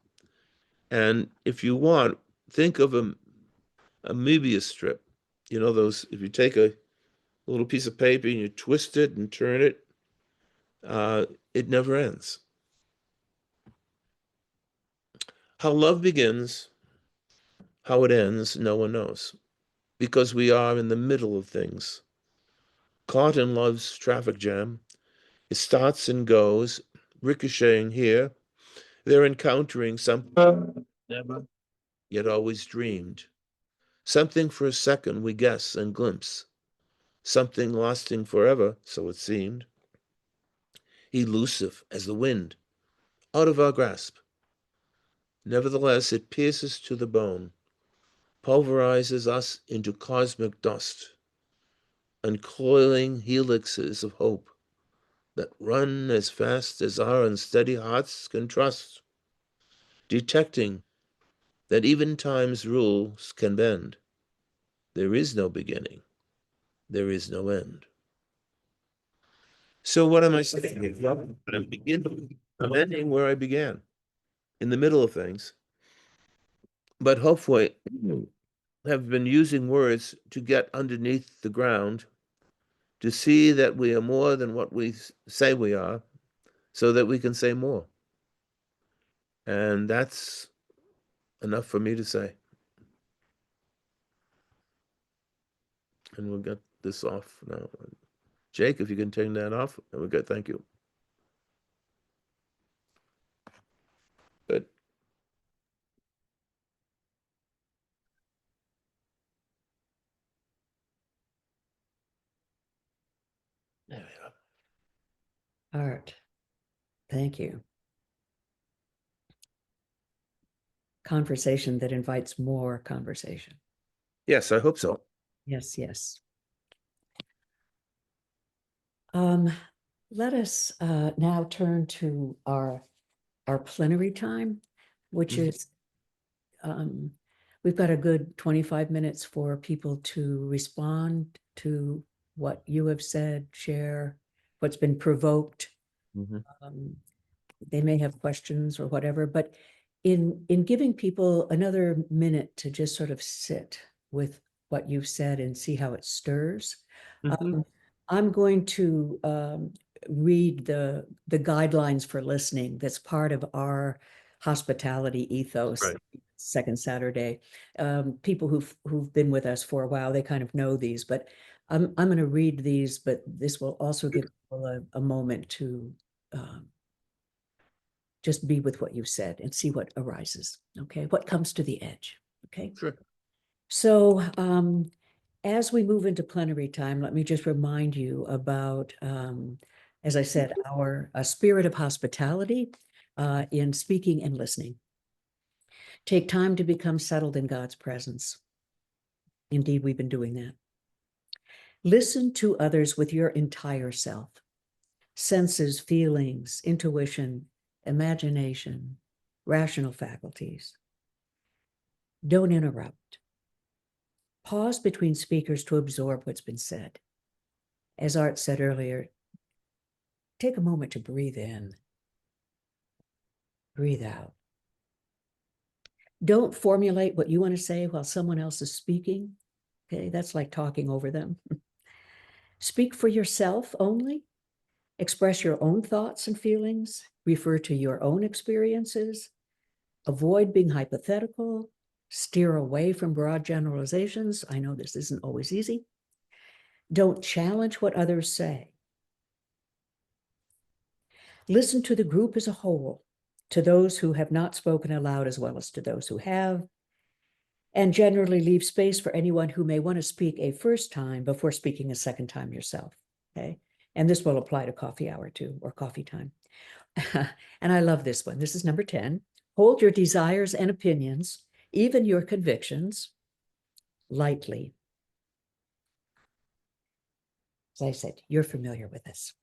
And if you want, think of a Mobius strip. You know, those, if you take a little piece of paper and you twist it and turn it, it never ends. How love begins, how it ends, no one knows, because we are in the middle of things. Caught in love's traffic jam, it starts and goes, ricocheting here. They're encountering something never yet always dreamed. Something for a second we guess and glimpse. Something lasting forever, so it seemed. Elusive as the wind, out of our grasp. Nevertheless, it pierces to the bone, pulverizes us into cosmic dust, uncoiling helixes of hope that run as fast as our unsteady hearts can trust, detecting that even time's rules can bend. There is no beginning, there is no end. So what am I saying? Well, I'm ending where I began, in the middle of things. but hopefully have been using words to get underneath the ground, to see that we are more than what we say we are, so that we can say more. And that's enough for me to say. And we'll get this off now. Jake, if you can turn that off, and we're good. Thank you. Good. There we go. Art, thank you. Conversation that invites more conversation. Yes, I hope so. Yes, yes. Let us now turn to our plenary time, which Mhm. is we've got a good 25 minutes for people to respond to what you have said, share what's been provoked. Mhm. They may have questions or whatever, but in giving people another minute to just sort of sit with what you've said and see how it stirs, Mhm. I'm going to read the guidelines for listening that's part of our hospitality ethos. Right. Second Saturday. People who've been with us for a while, they kind of know these, but I'm going to read these, but this will also give people a moment to just be with what you've said and see what arises. Okay, what comes to the edge. Okay. Sure. So as we move into plenary time, let me just remind you about, as I said, our spirit of hospitality in speaking and listening. Take time to become settled in God's presence. Indeed, we've been doing that. Listen to others with your entire self. Senses, feelings, intuition, imagination, rational faculties. Don't interrupt. Pause between speakers to absorb what's been said. As Art said earlier, take a moment to breathe in, breathe out. Don't formulate what you want to say while someone else is speaking. Okay, that's like talking over them. Speak for yourself only. Express your own thoughts and feelings. Refer to your own experiences. Avoid being hypothetical. Steer away from broad generalizations. I know this isn't always easy. Don't challenge what others say. Listen to the group as a whole, to those who have not spoken aloud as well as to those who have, and generally leave space for anyone who may want to speak a first time before speaking a second time yourself, okay? And this will apply to coffee hour too, or coffee time. And I love this one. This is number 10. Hold your desires and opinions, even your convictions, lightly. As I said, you're familiar with this.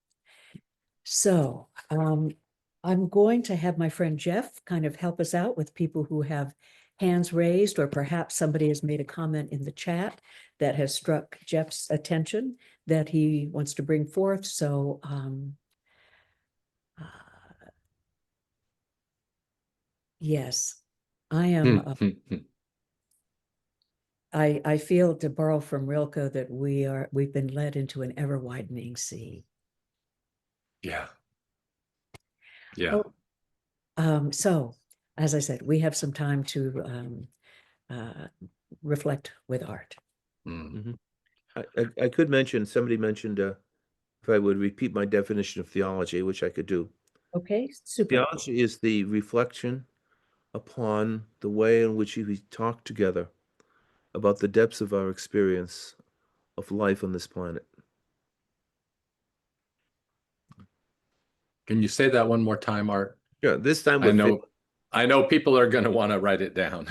So I'm going to have my friend Jeff kind of help us out with people who have hands raised, or perhaps somebody has made a comment in the chat that has struck Jeff's attention that he wants to bring forth. So yes, I am. I feel, to borrow from Rilke, that we've been led into an ever widening sea. Yeah. Yeah. So, as I said, we have some time to reflect with Art. Mm. I could mention, somebody mentioned if I would repeat my definition of theology, which I could do. Okay, super. Theology is the reflection upon the way in which we talk together about the depths of our experience of life on this planet. Can you say that one more time, Art? Yeah, this time I know people are going to want to write it down.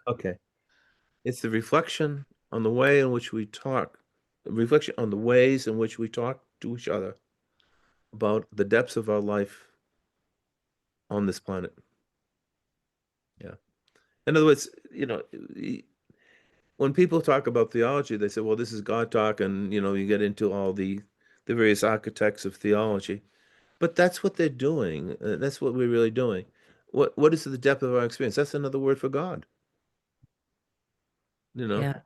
Okay. It's the reflection on the way in which we talk, reflection on the ways in which we talk to each other about the depths of our life on this planet. Yeah. In other words, when people talk about theology, they say, well, this is God talk, and you get into all the various architects of theology. But that's what they're doing. That's what we're really doing. What is the depth of our experience? That's another word for God. You know, Yeah.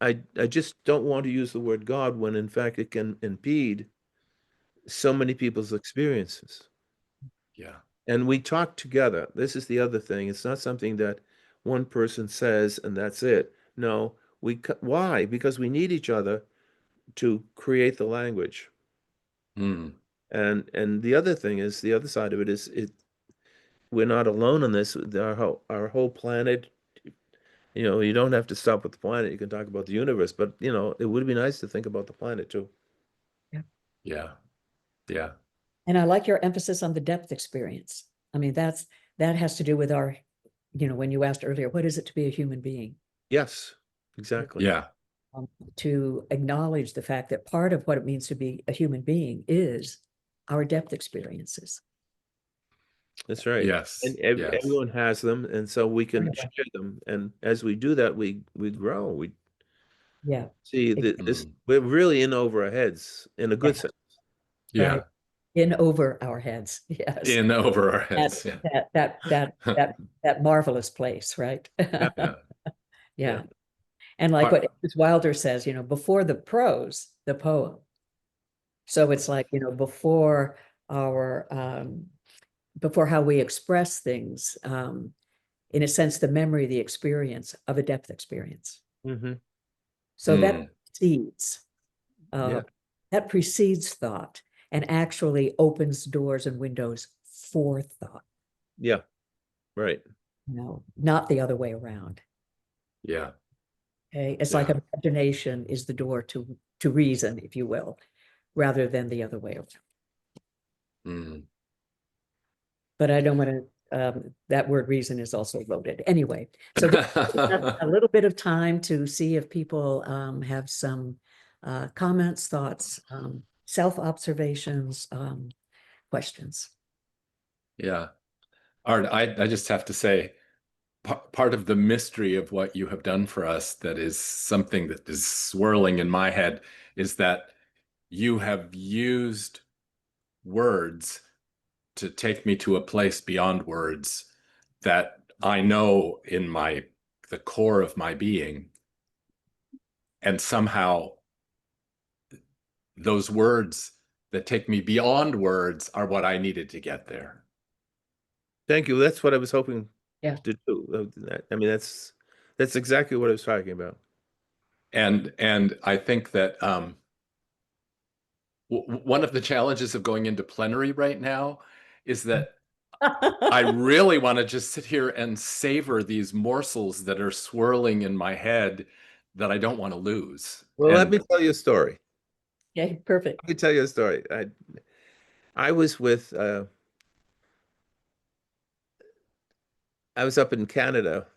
I just don't want to use the word God when in fact it can impede so many people's experiences. Yeah. And we talk together. This is the other thing. It's not something that one person says and that's it. No, why? Because we need each other to create the language. Mm. And the other thing is, the other side of it is, we're not alone on this. Our whole planet, you don't have to stop with the planet. You can talk about the universe, but it would be nice to think about the planet too. Yeah. Yeah. Yeah. And I like your emphasis on the depth experience. I mean, that has to do with our, when you asked earlier, what is it to be a human being? Yes, exactly. Yeah. To acknowledge the fact that part of what it means to be a human being is our depth experiences. That's right. Yes. And Yes. everyone has them, and so we can Right. share them. And as we do that, we grow. We Yeah. see that we're really in over our heads in a good sense. Yeah. Right. In over our heads. Yes. In over our heads. That marvelous place, right? Yeah. Yeah. Yeah. And like Part- what Wilder says, before the prose, the poem. So it's like, before before how we express things, in a sense, the memory, the experience of a depth experience. Mm-hmm. So that precedes, Yeah. that precedes thought and actually opens doors and windows for thought. Yeah. Right. Not the other way around. Yeah. Okay, it's like imagination is the door to reason, if you will, rather than the other way around. Mm. But I don't want to, that word reason is also loaded. Anyway, so a little bit of time to see if people have some comments, thoughts, self-observations, questions. Yeah. Art, I just have to say, part of the mystery of what you have done for us that is something that is swirling in my head is that you have used words to take me to a place beyond words that I know in the core of my being. And somehow those words that take me beyond words are what I needed to get there. Thank you. That's what I was hoping Yeah. to do. I mean, that's exactly what I was talking about. And I think that one of the challenges of going into plenary right now is that I really want to just sit here and savor these morsels that are swirling in my head that I don't want to lose. Well, let me tell you a story. Okay, perfect. Let me tell you a story. I was with I was up in Canada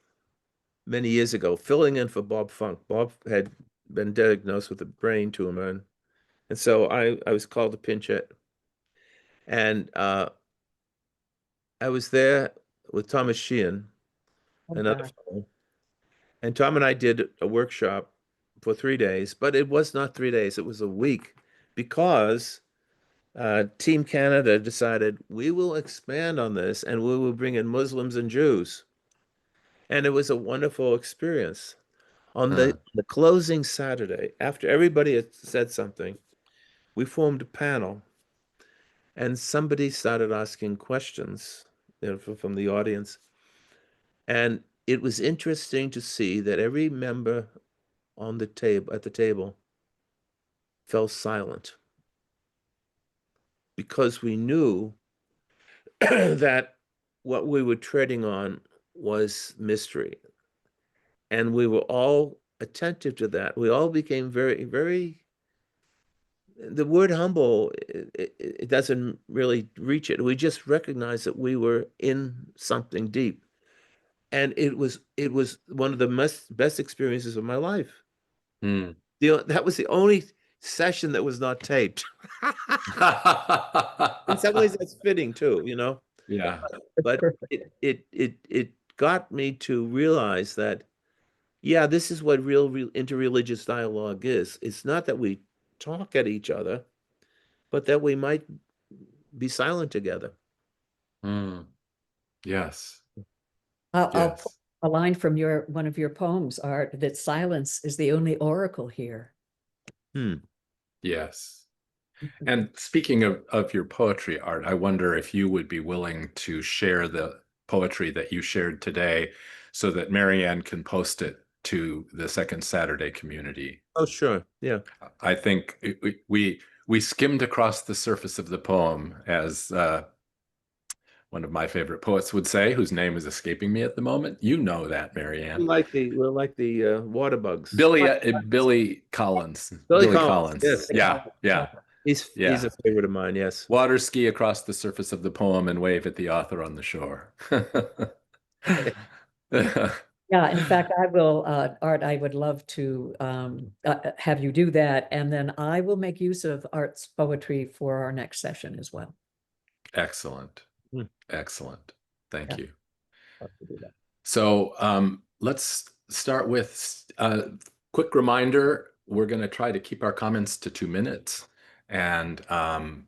many years ago, filling in for Bob Funk. Bob had been diagnosed with a brain tumor, and so I was called to pinch it. And I was there with Thomas Sheehan, another fellow, and Tom and I did a workshop for 3 days, but it was not 3 days, it was a week, because Team Canada decided we will expand on this and we will bring in Muslims and Jews. And it was a wonderful experience. On the closing Saturday, after everybody had said something, we formed a panel and somebody started asking questions, from the audience. And it was interesting to see that every member at the table fell silent, because we knew that what we were treading on was mystery. And we were all attentive to that. We all became very, very, the word humble, it doesn't really reach it. We just recognized that we were in something deep. And it was one of the best experiences of my life. That was the only session that was not taped. In some ways, that's fitting too, Yeah. But it got me to realize that, yeah, this is what real interreligious dialogue is. It's not that we talk at each other, but that we might be silent together. Yes. I'll Yes. a line from one of your poems, Art, that silence is the only oracle here. Yes. And speaking of your poetry, Art, I wonder if you would be willing to share the poetry that you shared today so that Marianne can post it to the Second Saturday community. Oh, sure. Yeah. I think we skimmed across the surface of the poem, as one of my favorite poets would say, whose name is escaping me at the moment. You know that, Marianne. We're like the water bugs. Billy Collins. Billy Collins. Yes. Yeah. He's a favorite of mine. Yes. Water ski across the surface of the poem and wave at the author on the shore. Yeah, in fact, I will, Art, I would love to have you do that. And then I will make use of Art's poetry for our next session as well. Excellent. Excellent. Thank Yeah. you. Love to do that. So let's start with a quick reminder. We're going to try to keep our comments to 2 minutes. And I'll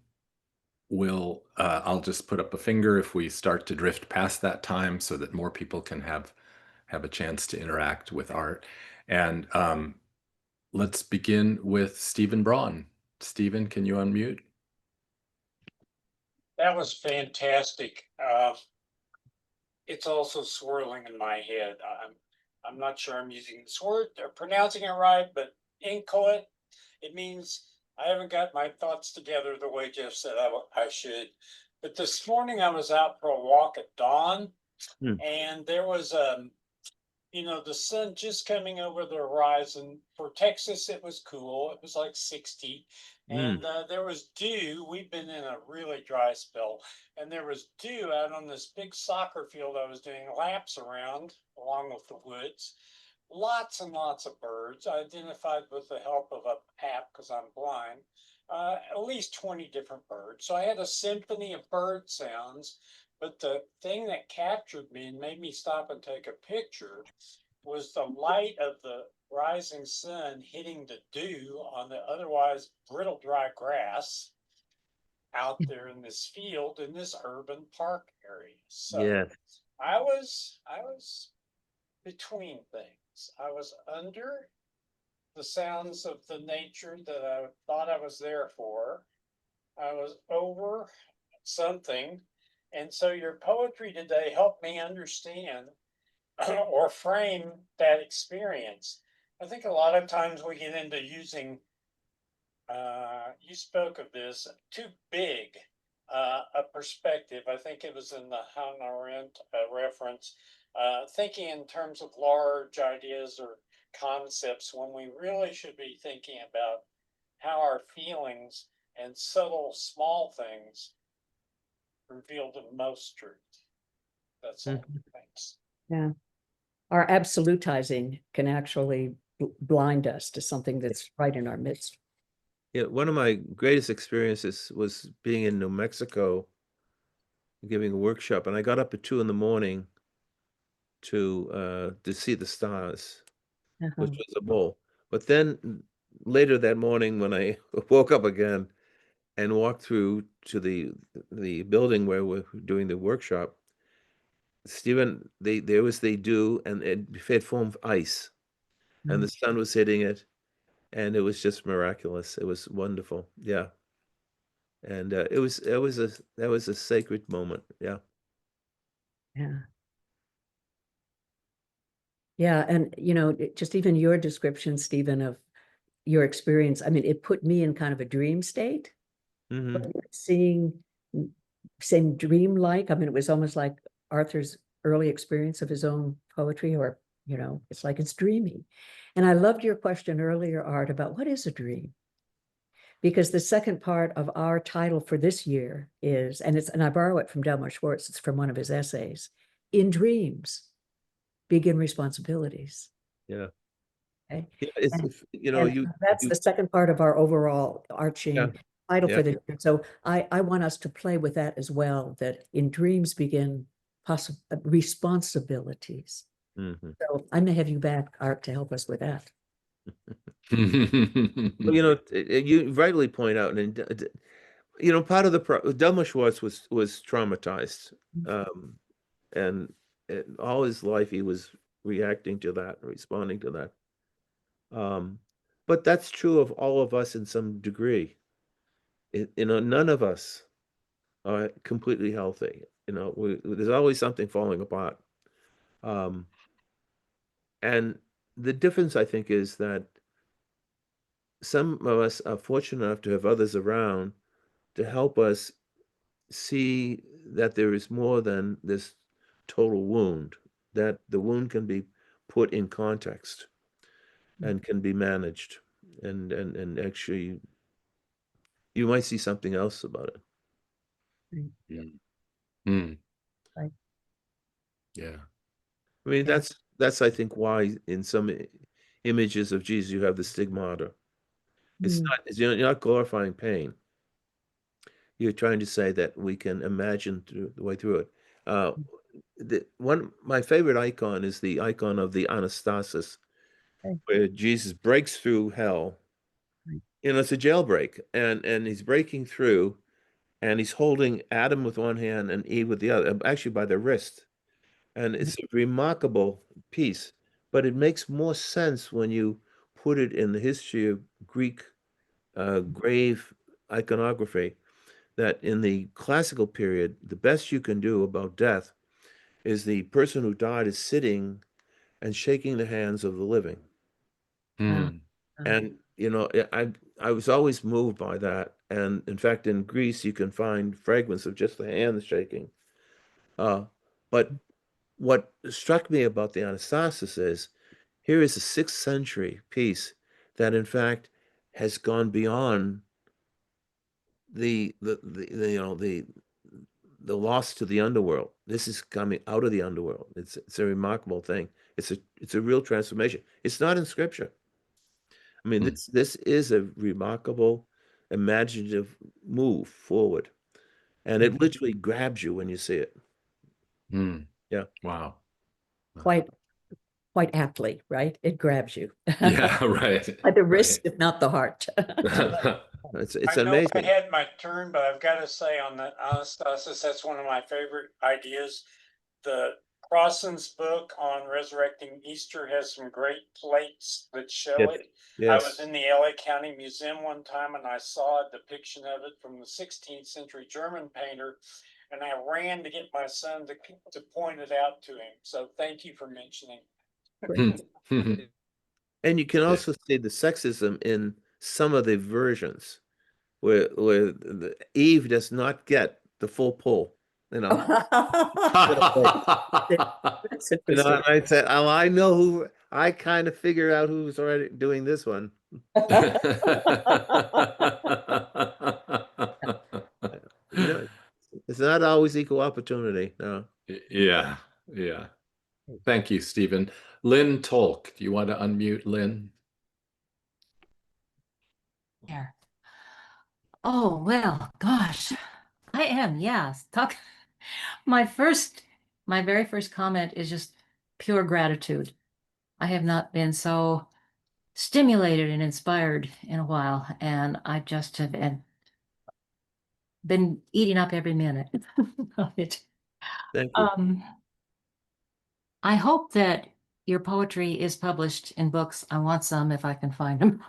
just put up a finger if we start to drift past that time so that more people can have a chance to interact with Art. And let's begin with Stephen Braun. Stephen, can you unmute? That was fantastic. It's also swirling in my head. I'm not sure I'm using this word or pronouncing it right, but inchoate, it means I haven't got my thoughts together the way Jeff said I should. But this morning I was out for a walk at dawn, and there was the sun just coming over the horizon. For Texas, it was cool. It was like 60. And there was dew. We've been in a really dry spell. And there was dew out on this big soccer field I was doing laps around, along with the woods. Lots and lots of birds. I identified with the help of an app because I'm blind. At least 20 different birds. So I had a symphony of bird sounds. But the thing that captured me and made me stop and take a picture was the light of the rising sun hitting the dew on the otherwise brittle, dry grass out there in this field in this urban park area. So Yes. I was between things. I was under the sounds of the nature that I thought I was there for. I was over something. And so your poetry today helped me understand or frame that experience. I think a lot of times we get into using, you spoke of this, too big a perspective. I think it was in the Hannah Arendt reference, thinking in terms of large ideas or concepts when we really should be thinking about how our feelings and subtle small things reveal the most truth. That's all. Thanks. Yeah. Our absolutizing can actually blind us to something that's right in our midst. Yeah, one of my greatest experiences was being in New Mexico, giving a workshop, and I got up at 2 a.m. to see the stars, which was a bull. But then later that morning, when I woke up again and walked through to the building where we're doing the workshop, Stephen, they dew, and it had formed ice, and the sun was hitting it, and it was just miraculous. It was wonderful. Yeah. And that was a sacred moment. Yeah. Yeah. Yeah. And, just even your description, Stephen, of your experience, I mean, it put me in kind of a dream state. But seeing dream-like, I mean, it was almost like Arthur's early experience of his own poetry, or, it's like it's dreamy. And I loved your question earlier, Art, about what is a dream? Because the second part of our title for this year is, and I borrow it from Delmar Schwartz, it's from one of his essays, in dreams, begin responsibilities. Yeah. Okay. Yeah, that's the second part of our overall arching title for the year. So I want us to play with that as well, that in dreams begin responsibilities. So I may have you back, Art, to help us with that. Well, you rightly point out, and part of the Delmar Schwartz was traumatized, and all his life he was reacting to that, responding to that. But that's true of all of us in some degree. None of us are completely healthy. There's always something falling apart. Um, and the difference, I think, is that some of us are fortunate enough to have others around to help us see that there is more than this total wound, that the wound can be put in context and can be managed. And actually, you might see something else about it. Mm. Right. Yeah. I mean, Yeah. that's I think why in some images of Jesus you have the stigmata. Mm. You're not glorifying pain. You're trying to say that we can imagine the way through it. My favorite icon is the icon of the Anastasis, Okay. where Jesus breaks through hell. Right. It's a jailbreak, and he's breaking through, and he's holding Adam with one hand and Eve with the other, actually by the wrist. And it's a remarkable piece, but it makes more sense when you put it in the history of Greek grave iconography, that in the classical period, the best you can do about death is the person who died is sitting and shaking the hands of the living. Mm. And I was always moved by that. And in fact, in Greece, you can find fragments of just the hands shaking. But what struck me about the Anastasis is here is a 6th century piece that in fact has gone beyond the loss to the underworld. This is coming out of the underworld. It's a remarkable thing. It's a real transformation. It's not in scripture. I mean, Mm. this is a remarkable imaginative move forward. And it literally grabs you when you see it. Mm. Yeah. Wow. Quite aptly, right? It grabs you. Yeah, right. By the Right. wrist, if not the heart. It's I know I amazing. had my turn, but I've got to say on the Anastasis, that's one of my favorite ideas. The Crossan's book on resurrecting Easter has some great plates that show Yes. it. I was Yes. in the LA County Museum one time and I saw a depiction of it from the 16th century German painter, and I ran to get my son to point it out to him. So thank you for mentioning. Mm. And you can Yeah. also see the sexism in some of the versions where Eve does not get the full pull, you know. That's interesting. And I said, oh, I know who, I kind of figure out who's already doing this one. It's not always equal opportunity. No. Yeah. Yeah. Thank you, Stephen. Lynn Tolk, do you want to unmute Lynn? Here. Oh, well, gosh, I am, yes. My very first comment is just pure gratitude. I have not been so stimulated and inspired in a while, and I just have been eating up every minute of it. Thank you. I hope that your poetry is published in books. I want some if I can find them.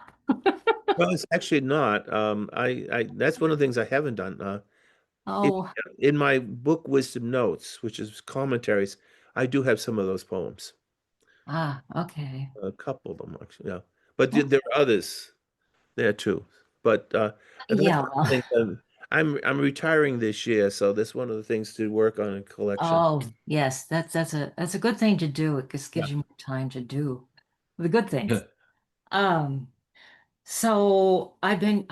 Well, it's actually not. I that's one of the things I haven't done. Oh, In my book Wisdom Notes, which is commentaries, I do have some of those poems. okay. A couple of them, actually, yeah. But there are others there too. But and that's Yeah, one of well, the things, I'm retiring this year, so that's one of the things to work on a collection. oh, yes, that's a good thing to do. It just gives Yeah. you more time to do the good things. So I've been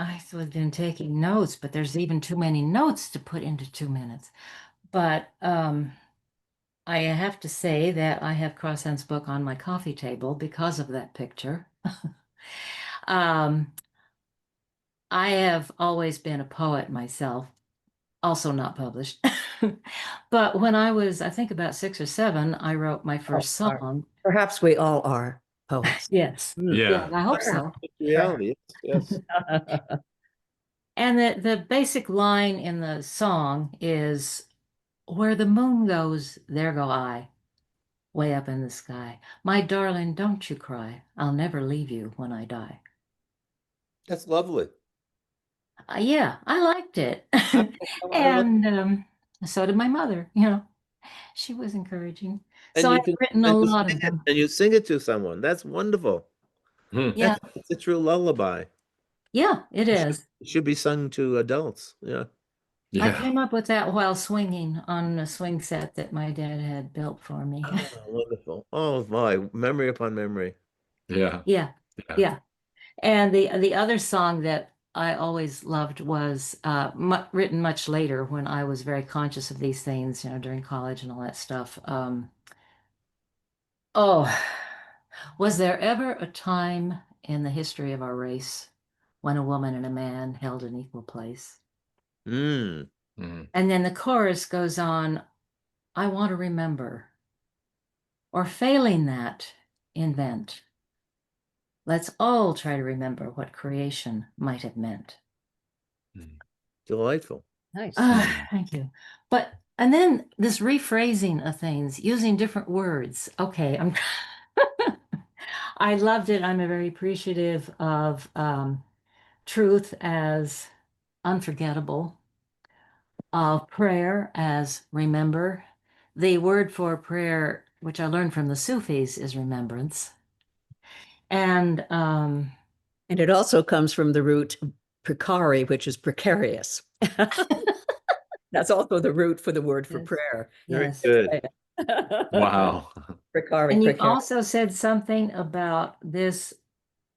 taking notes, but there's even too many notes to put into 2 minutes. But I have to say that I have Crosshand's book on my coffee table because of that picture. Um, I have always been a poet myself, also not published. But when I was, I think about 6 or 7, I wrote my first All are. song. Perhaps we all are poets. Yes, Yeah. I hope so. It's reality. Yes. And the basic line in the song is, "Where the moon goes, there go I." way up in the sky. My darling, don't you cry. I'll never leave you when I die. That's lovely. Yeah, I liked it. I And so did my mother, you know. She was encouraging. And So you I've can written a and you lot sing of it, them. and you sing it to someone. That's wonderful. Hmm. Yeah, It's a true lullaby. yeah, it is. It should be sung to adults. Yeah. I Yeah. came up with that while swinging on a swing set that my dad had built for me. Oh, wonderful. Oh my, memory upon memory. Yeah. Yeah, Yeah. yeah. And the other song that I always loved was written much later when I was very conscious of these things, you know, during college and all that stuff. Oh, was there ever a time in the history of our race when a woman and a man held an equal place? Mm. Mm. And then the chorus goes on, I want to remember, or failing that, invent. Let's all try to remember what creation might have meant. Mm. Delightful. Nice. Thank you. But, and then this rephrasing of things, using different words. Okay, I loved it. I'm very appreciative of truth as unforgettable, prayer as remember. The word for prayer, which I learned from the Sufis, is remembrance. And And it also comes from the root precari, which is precarious. That's also the root for the word for Yes. prayer. Very yes. good. Wow. Precari, And you precarious. also said something about this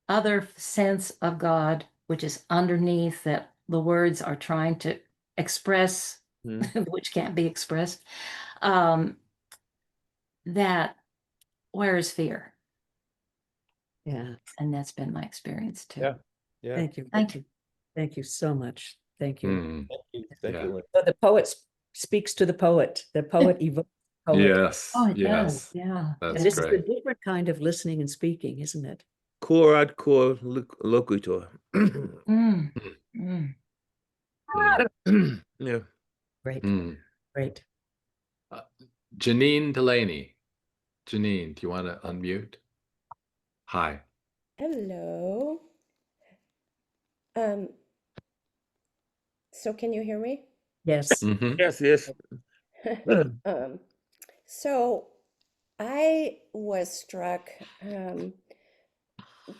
other sense of God, which is underneath that the words are trying to express, Mm. which can't be expressed. Um, that where is fear? Yeah. And that's been my experience too. Yeah. Yeah. Thank you. Thank you. Thank you so much. Thank you. Mm. Thank you. Thank Yeah. you, Lynn. So the poet speaks to the poet. The poet evokes the poet. Yes. Oh, it Yes. does. Yeah. That's And this is a great. different kind of listening and speaking, isn't it? Cor ad cor loquitur. Mm, Mm. mm. Mm. Yeah. Great, Mm. great. Janine Delaney. Janine, do you want to unmute? Hi. Hello. So can you hear me? Yes. Hmm. Yes, yes. So I was struck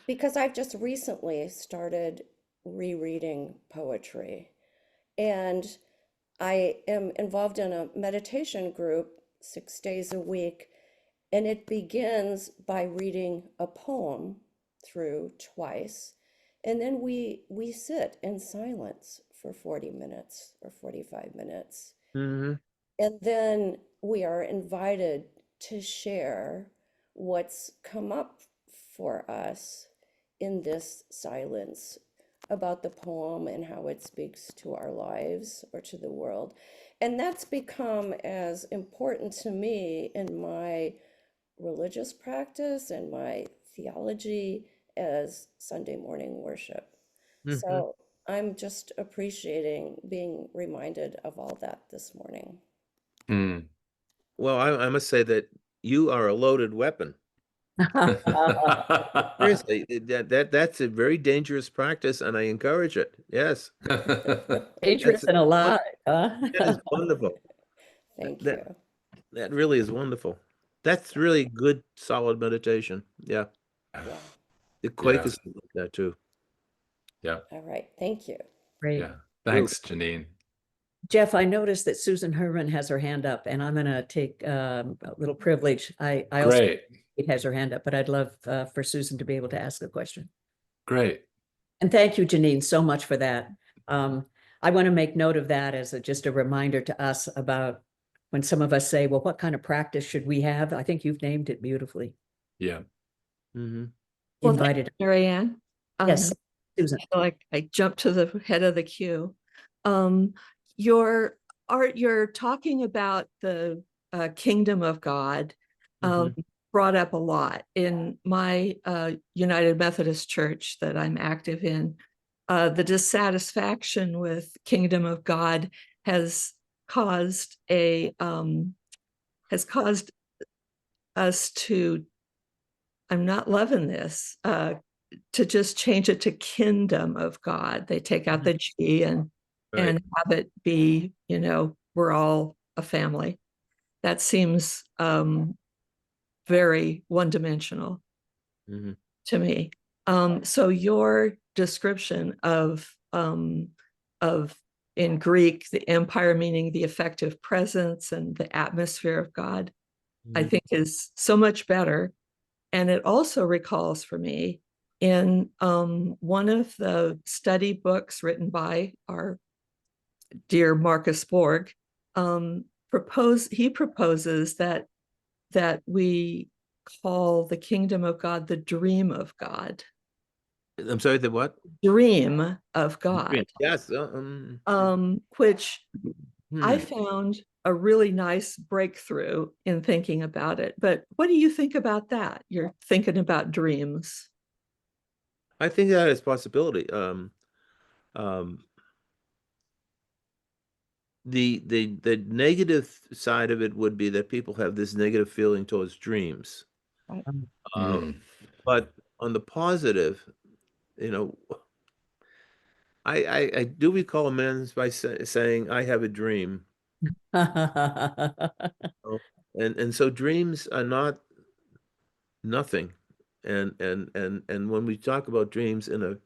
because I've just recently started rereading poetry, and I am involved in a meditation group 6 days a week, and it begins by reading a poem through twice, and then we sit in silence for 40 minutes or 45 minutes. Hmm. And then we are invited to share what's come up for us in this silence about the poem and how it speaks to our lives or to the world. And that's become as important to me in my religious practice and my theology as Sunday morning worship. Hmm. So I'm just appreciating being reminded of all that this morning. Mm. Well, I must say that you are a loaded weapon. Seriously, that's a very dangerous practice, and I encourage it. Yes, Dangerous That's- and alive, huh? that is wonderful. Thank That you. that really is wonderful. That's really good, solid meditation. Yeah, Yeah. the Quakers like that too. Yeah. All right. Thank you. Great. Yeah. Thanks, Janine. Jeff, I noticed that Susan Herman has her hand up, and I'm going to take a little privilege. I also Great. has her hand up, but I'd love for Susan to be able to ask a question. Great. And thank you, Janine, so much for that. I want to make note of that as just a reminder to us about when some of us say, well, what kind of practice should we have? I think you've named it beautifully. Yeah. Mm-hmm. Well, Invited. Marianne. Yes, Susan. I feel like I jumped to the head of the queue. Your art, you're talking about the kingdom of God, brought up a lot in my United Methodist Church that I'm active in. The dissatisfaction with kingdom of God has caused us to, I'm not loving this, to just change it to kingdom of God. They take out the G and have it be, we're all a family. That seems very one-dimensional to me. So your description of in Greek, the empire meaning the effective presence and the atmosphere of God, I think is so much better. And it also recalls for me in one of the study books written by our dear Marcus Borg, he proposes that we call the kingdom of God the dream of God. I'm sorry, the what? Dream of God. Yes. Which I found a really nice breakthrough in thinking about it. But what do you think about that? You're thinking about dreams. I think that is a possibility. The negative side of it would be that people have this negative feeling towards dreams. But on the positive, I do recall a man by saying, "I have a dream," and so dreams are not nothing, and when we talk about dreams in a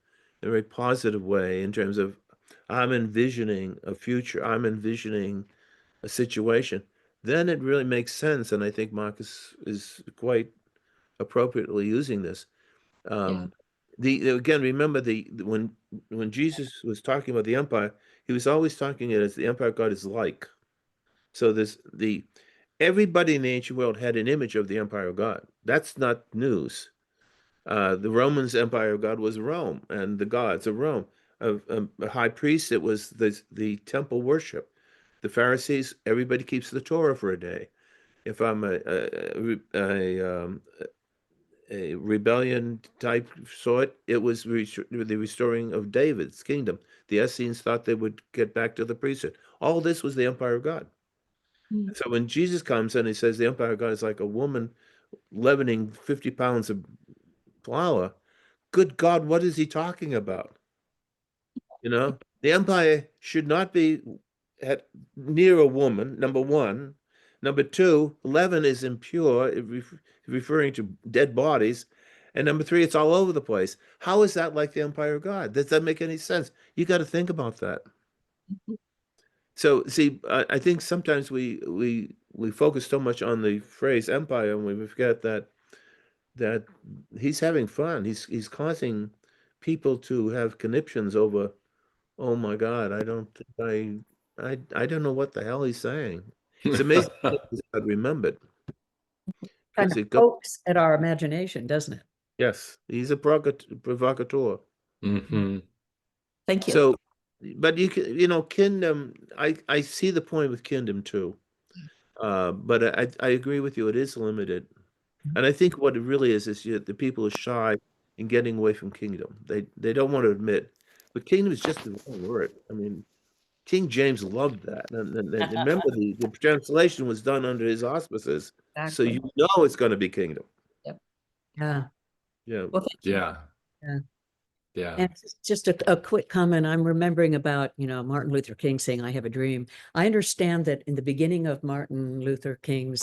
very positive way, in terms of I'm envisioning a future, I'm envisioning a situation, then it really makes sense, and I think Marcus is quite appropriately using this. Again, remember when Jesus was talking about the empire, he was always talking it as the empire of God is like. So everybody in the ancient world had an image of the empire of God. That's not news. The Romans' empire of God was Rome and the gods of Rome. A high priest, it was the temple worship. The Pharisees, everybody keeps the Torah for a day. If I'm a rebellion type sort, it was the restoring of David's kingdom. The Essenes thought they would get back to the priesthood. All this was the empire of God. So when Jesus comes and he says the empire of God is like a woman leavening 50 pounds of flour, good God, what is he talking about? The empire should not be near a woman, number one. Number two, leaven is impure, referring to dead bodies. And number three, it's all over the place. How is that like the empire of God? Does that make any sense? You got to think about that. So, see, I think sometimes we focus so much on the phrase empire, and we forget that he's having fun. He's causing people to have conniptions over, oh my God, I don't know what the hell he's saying. It's amazing I remembered. Kind of pokes at our imagination, doesn't it? Yes, he's a provocateur. Thank you. So, but kingdom, I see the point with kingdom too. But I agree with you, it is limited. And I think what it really is the people are shy in getting away from kingdom. They don't want to admit, but kingdom is just the wrong word. I mean, King James loved that. And remember, the translation was done under his auspices. So Exactly. you know it's going to be kingdom. Yeah. Yeah. Well, thank you. Yeah. And just a quick comment. I'm remembering about, Martin Luther King saying, I have a dream. I understand that in the beginning of Martin Luther King's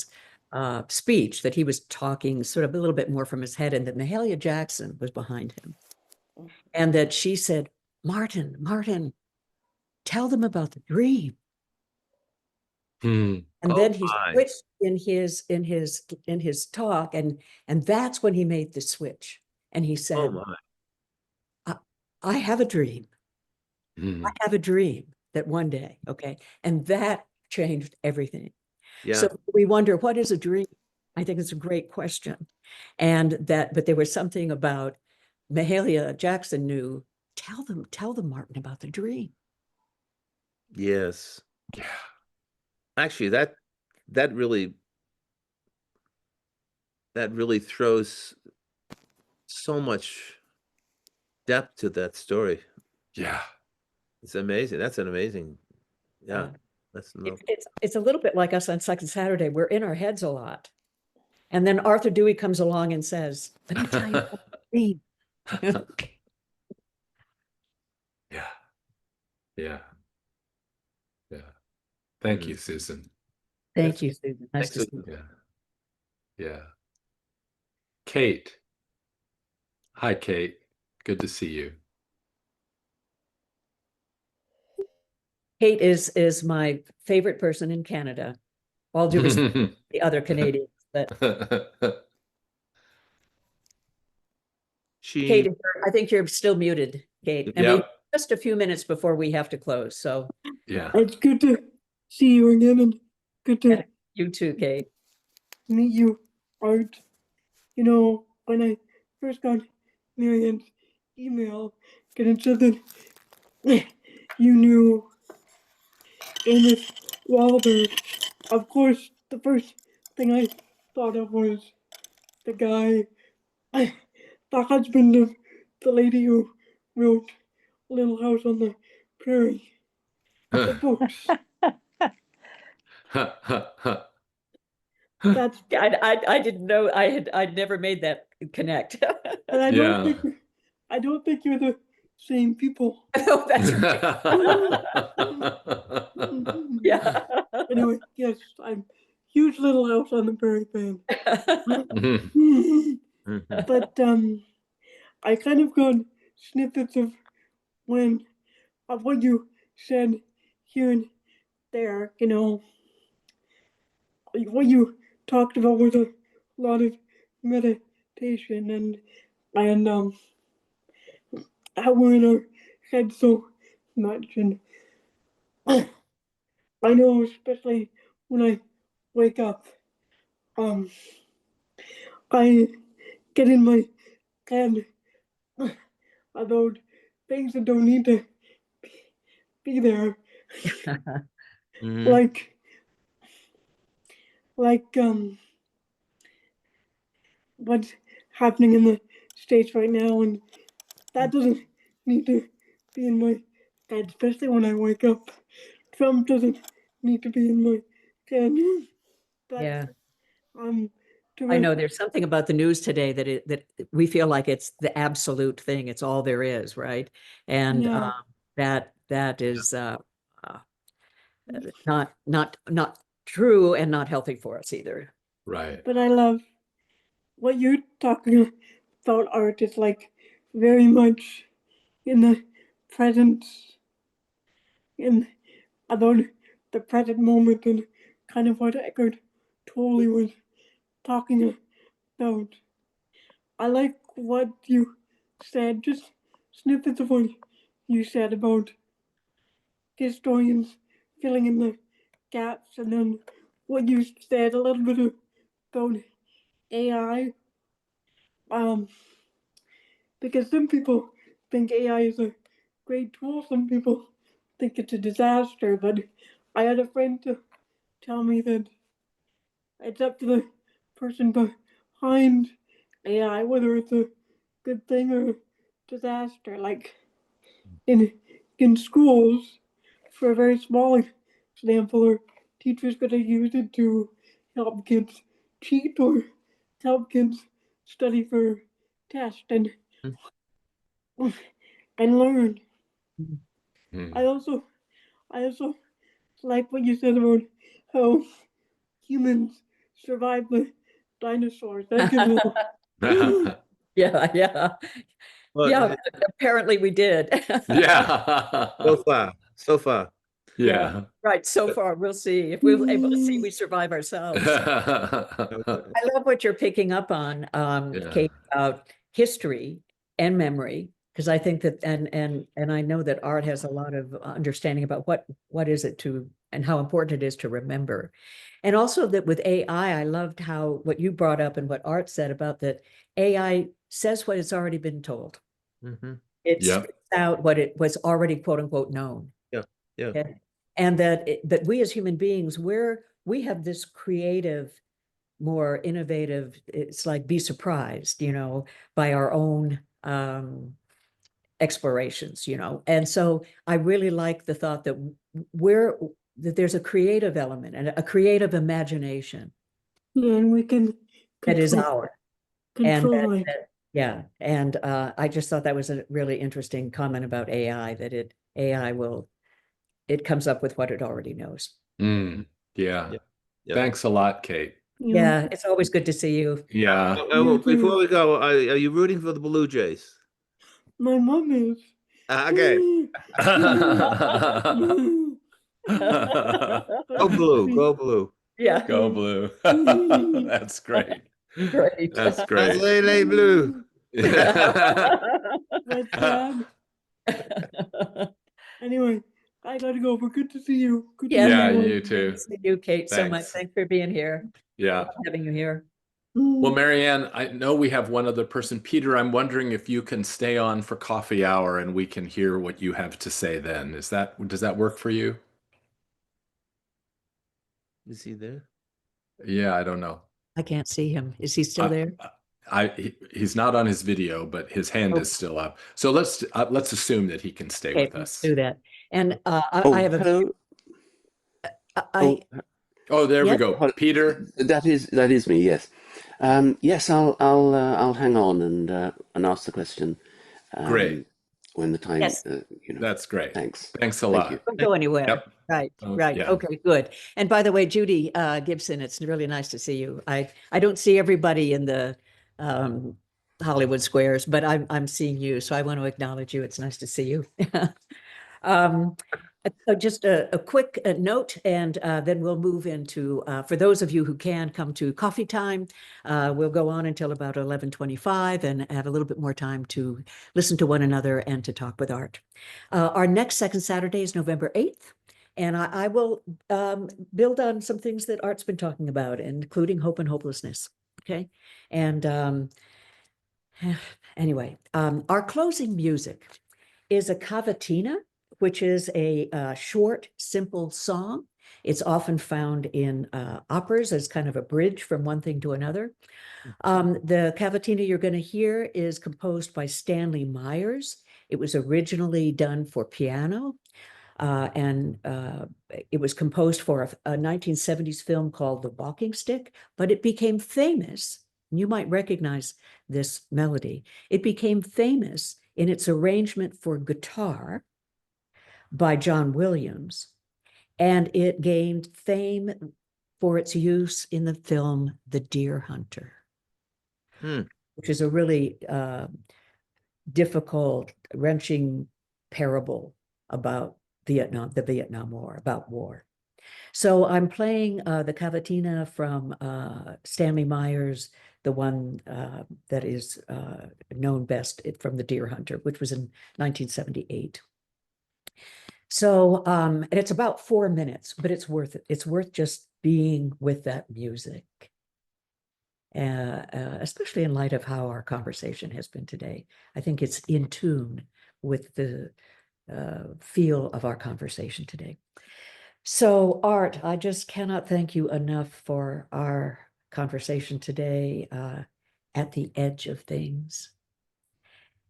speech, that he was talking sort of a little bit more from his head, and that Mahalia Jackson was behind him. And that she said, Martin, tell them about the dream. And then he switched in his talk, and that's when he made the switch. And he said, I have a dream. I have a dream that one day, okay? And that changed everything. Yeah. So we wonder, what is a dream? I think it's a great question. But there was something about Mahalia Jackson knew, tell them, Martin, about the dream. Yes. Yeah. Actually, that really throws so much depth to that story. Yeah. It's amazing. That's an amazing. Yeah. It's a little bit like us on Second Saturday. We're in our heads a lot. And then Arthur Dewey comes along and says, let me tell you what I mean. Yeah. Yeah. Yeah. Thank you, Susan. Thank you, Susan. Nice Thanks, to see Susan. you. Yeah. Yeah. Kate. Hi, Kate. Good to see you. Kate is my favorite person in Canada. All due respect to the other Canadians, but Kate, I think you're still muted, Kate. And we Yep. just a few minutes before we have to close. So Yeah. It's good to see you again and good to you too, Kate. meet you, Art. You know, when I first got Marianne's email, because it said that you knew Amos Wahlberg, of course, the first thing I thought of was the guy, the husband of the lady who wrote Little House on the Prairie, the books. That's I didn't know I'd never made that connect. and Yeah. I don't think you're the same people. Oh, that's yeah. Anyway, yes, I'm huge Little House on the Prairie fan. But I kind of got snippets of what you said here and there, you know. What you talked about was a lot of meditation and how we're in our head so much. And I know, especially when I wake up, I get in my head about things that don't need to be there, like what's happening in the States right now, and that doesn't need to be in my head, especially when I wake up. Trump doesn't need to be in my head. But, Yeah. to I know there's something about the news today that we feel like it's the absolute thing. It's all there is, right? And Yeah. that is not true and not healthy for us either. Right. But I love what you're talking about, Art. Is like very much in the present, in about the present moment, and kind of what Eckhart Tolle was talking about. I like what you said, just snippets of what you said about historians filling in the gaps, and then what you said a little bit about AI. Because some people think AI is a great tool, some people think it's a disaster, but I had a friend to tell me that it's up to the person behind AI whether it's a good thing or a disaster. Like in schools, for a very small example, are teachers going to use it to help kids cheat or help kids study for tests and learn? I also like what you said about how humans survived the dinosaurs. That gives a Yeah. Well, Yeah, apparently we did. Yeah. So far. Yeah. Right. So far, we'll see if we're able to see we survive ourselves. I love what you're picking up on, Yeah. Kate, about history and memory, because I think that, and I know that Art has a lot of understanding about what is it to, and how important it is to remember. And also that with AI, I loved how, what you brought up and what Art said about that AI says what it's already been told. It Yep. spits out what it was already, quote unquote, known. Yeah. Okay? And that we as human beings, we have this creative, more innovative, it's like be surprised, by our own explorations, And so I really like the thought that that there's a creative element and a creative imagination. Yeah, and we can that is Control- our. And Controlling. yeah, and I just thought that was a really interesting comment about AI, that it comes up with what it already knows. Yeah. Yeah. Thanks a lot, Kate. Yeah, it's always good to see you. Yeah. Before we go, are you rooting for the Blue Jays? My mom is. Okay. Go blue. Go blue. Yeah, Go Blue. That's great. great. That's great. Lay blue. That's sad. Anyway, I gotta go, but good to see you. Good to Yeah, see Yeah, all. you too. Thanks to you, Kate, so much. Thanks. Thanks for being here. Yeah. Love having you here. Well, Marianne, I know we have one other person. Peter, I'm wondering if you can stay on for coffee hour and we can hear what you have to say then. Does that work for you? Is he there? Yeah, I don't know. I can't see him. Is he still there? He's not on his video, but his hand Oh. is still up. So let's assume that he can stay Okay, with us. do that. And Oh, I have a, hello. I, Oh, there we Yes? go. Peter. That is me. Yes, yes. I'll hang on and ask the question. Great. When the time. Yes. That's great. Thanks. Thanks a Thank lot. you. don't go anywhere. Yep. Right, Oh, right. yeah. Okay, good. And by the way, Judy Gibson, it's really nice to see you. I don't see everybody in the Hollywood squares, but I'm seeing you, so I want to acknowledge you. It's nice to see you. Just a quick note, and then we'll move into, for those of you who can come to coffee time, we'll go on until about 11:25 and have a little bit more time to listen to one another and to talk with Art. Our next second Saturday is November 8th, and I will build on some things that Art's been talking about, including hope and hopelessness, okay? And anyway, our closing music is a cavatina, which is a short, simple song. It's often found in operas as kind of a bridge from one thing to another. The cavatina you're going to hear is composed by Stanley Myers. It was originally done for piano, and it was composed for a 1970s film called The Walking Stick, but it became famous. You might recognize this melody. It became famous in its arrangement for guitar by John Williams, and it gained fame for its use in the film The Deer Hunter, which is a really difficult, wrenching parable about the Vietnam War, about war. So I'm playing the cavatina from Stanley Myers, the one that is known best from The Deer Hunter, which was in 1978. So, and it's about 4 minutes, but it's worth it. It's worth just being with that music, especially in light of how our conversation has been today. I think it's in tune with the feel of our conversation today. So, Art, I just cannot thank you enough for our conversation today at the edge of things.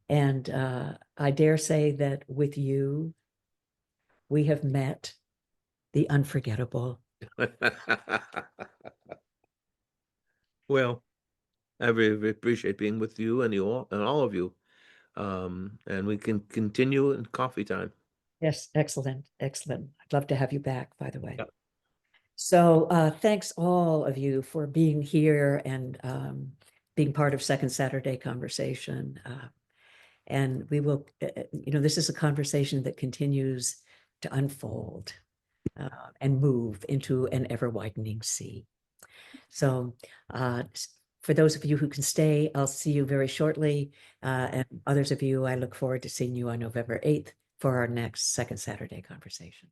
And I dare say that with you, we have met the unforgettable. Well, I really appreciate being with you and all of you. And we can continue in coffee time. Yes, excellent, excellent. I'd love to have you back, by the way. Yep. So thanks all of you for being here and being part of Second Saturday Conversation. And we will, this is a conversation that continues to unfold and move into an ever-widening sea. So for those of you who can stay, I'll see you very shortly. And others of you, I look forward to seeing you on November 8th for our next Second Saturday Conversation.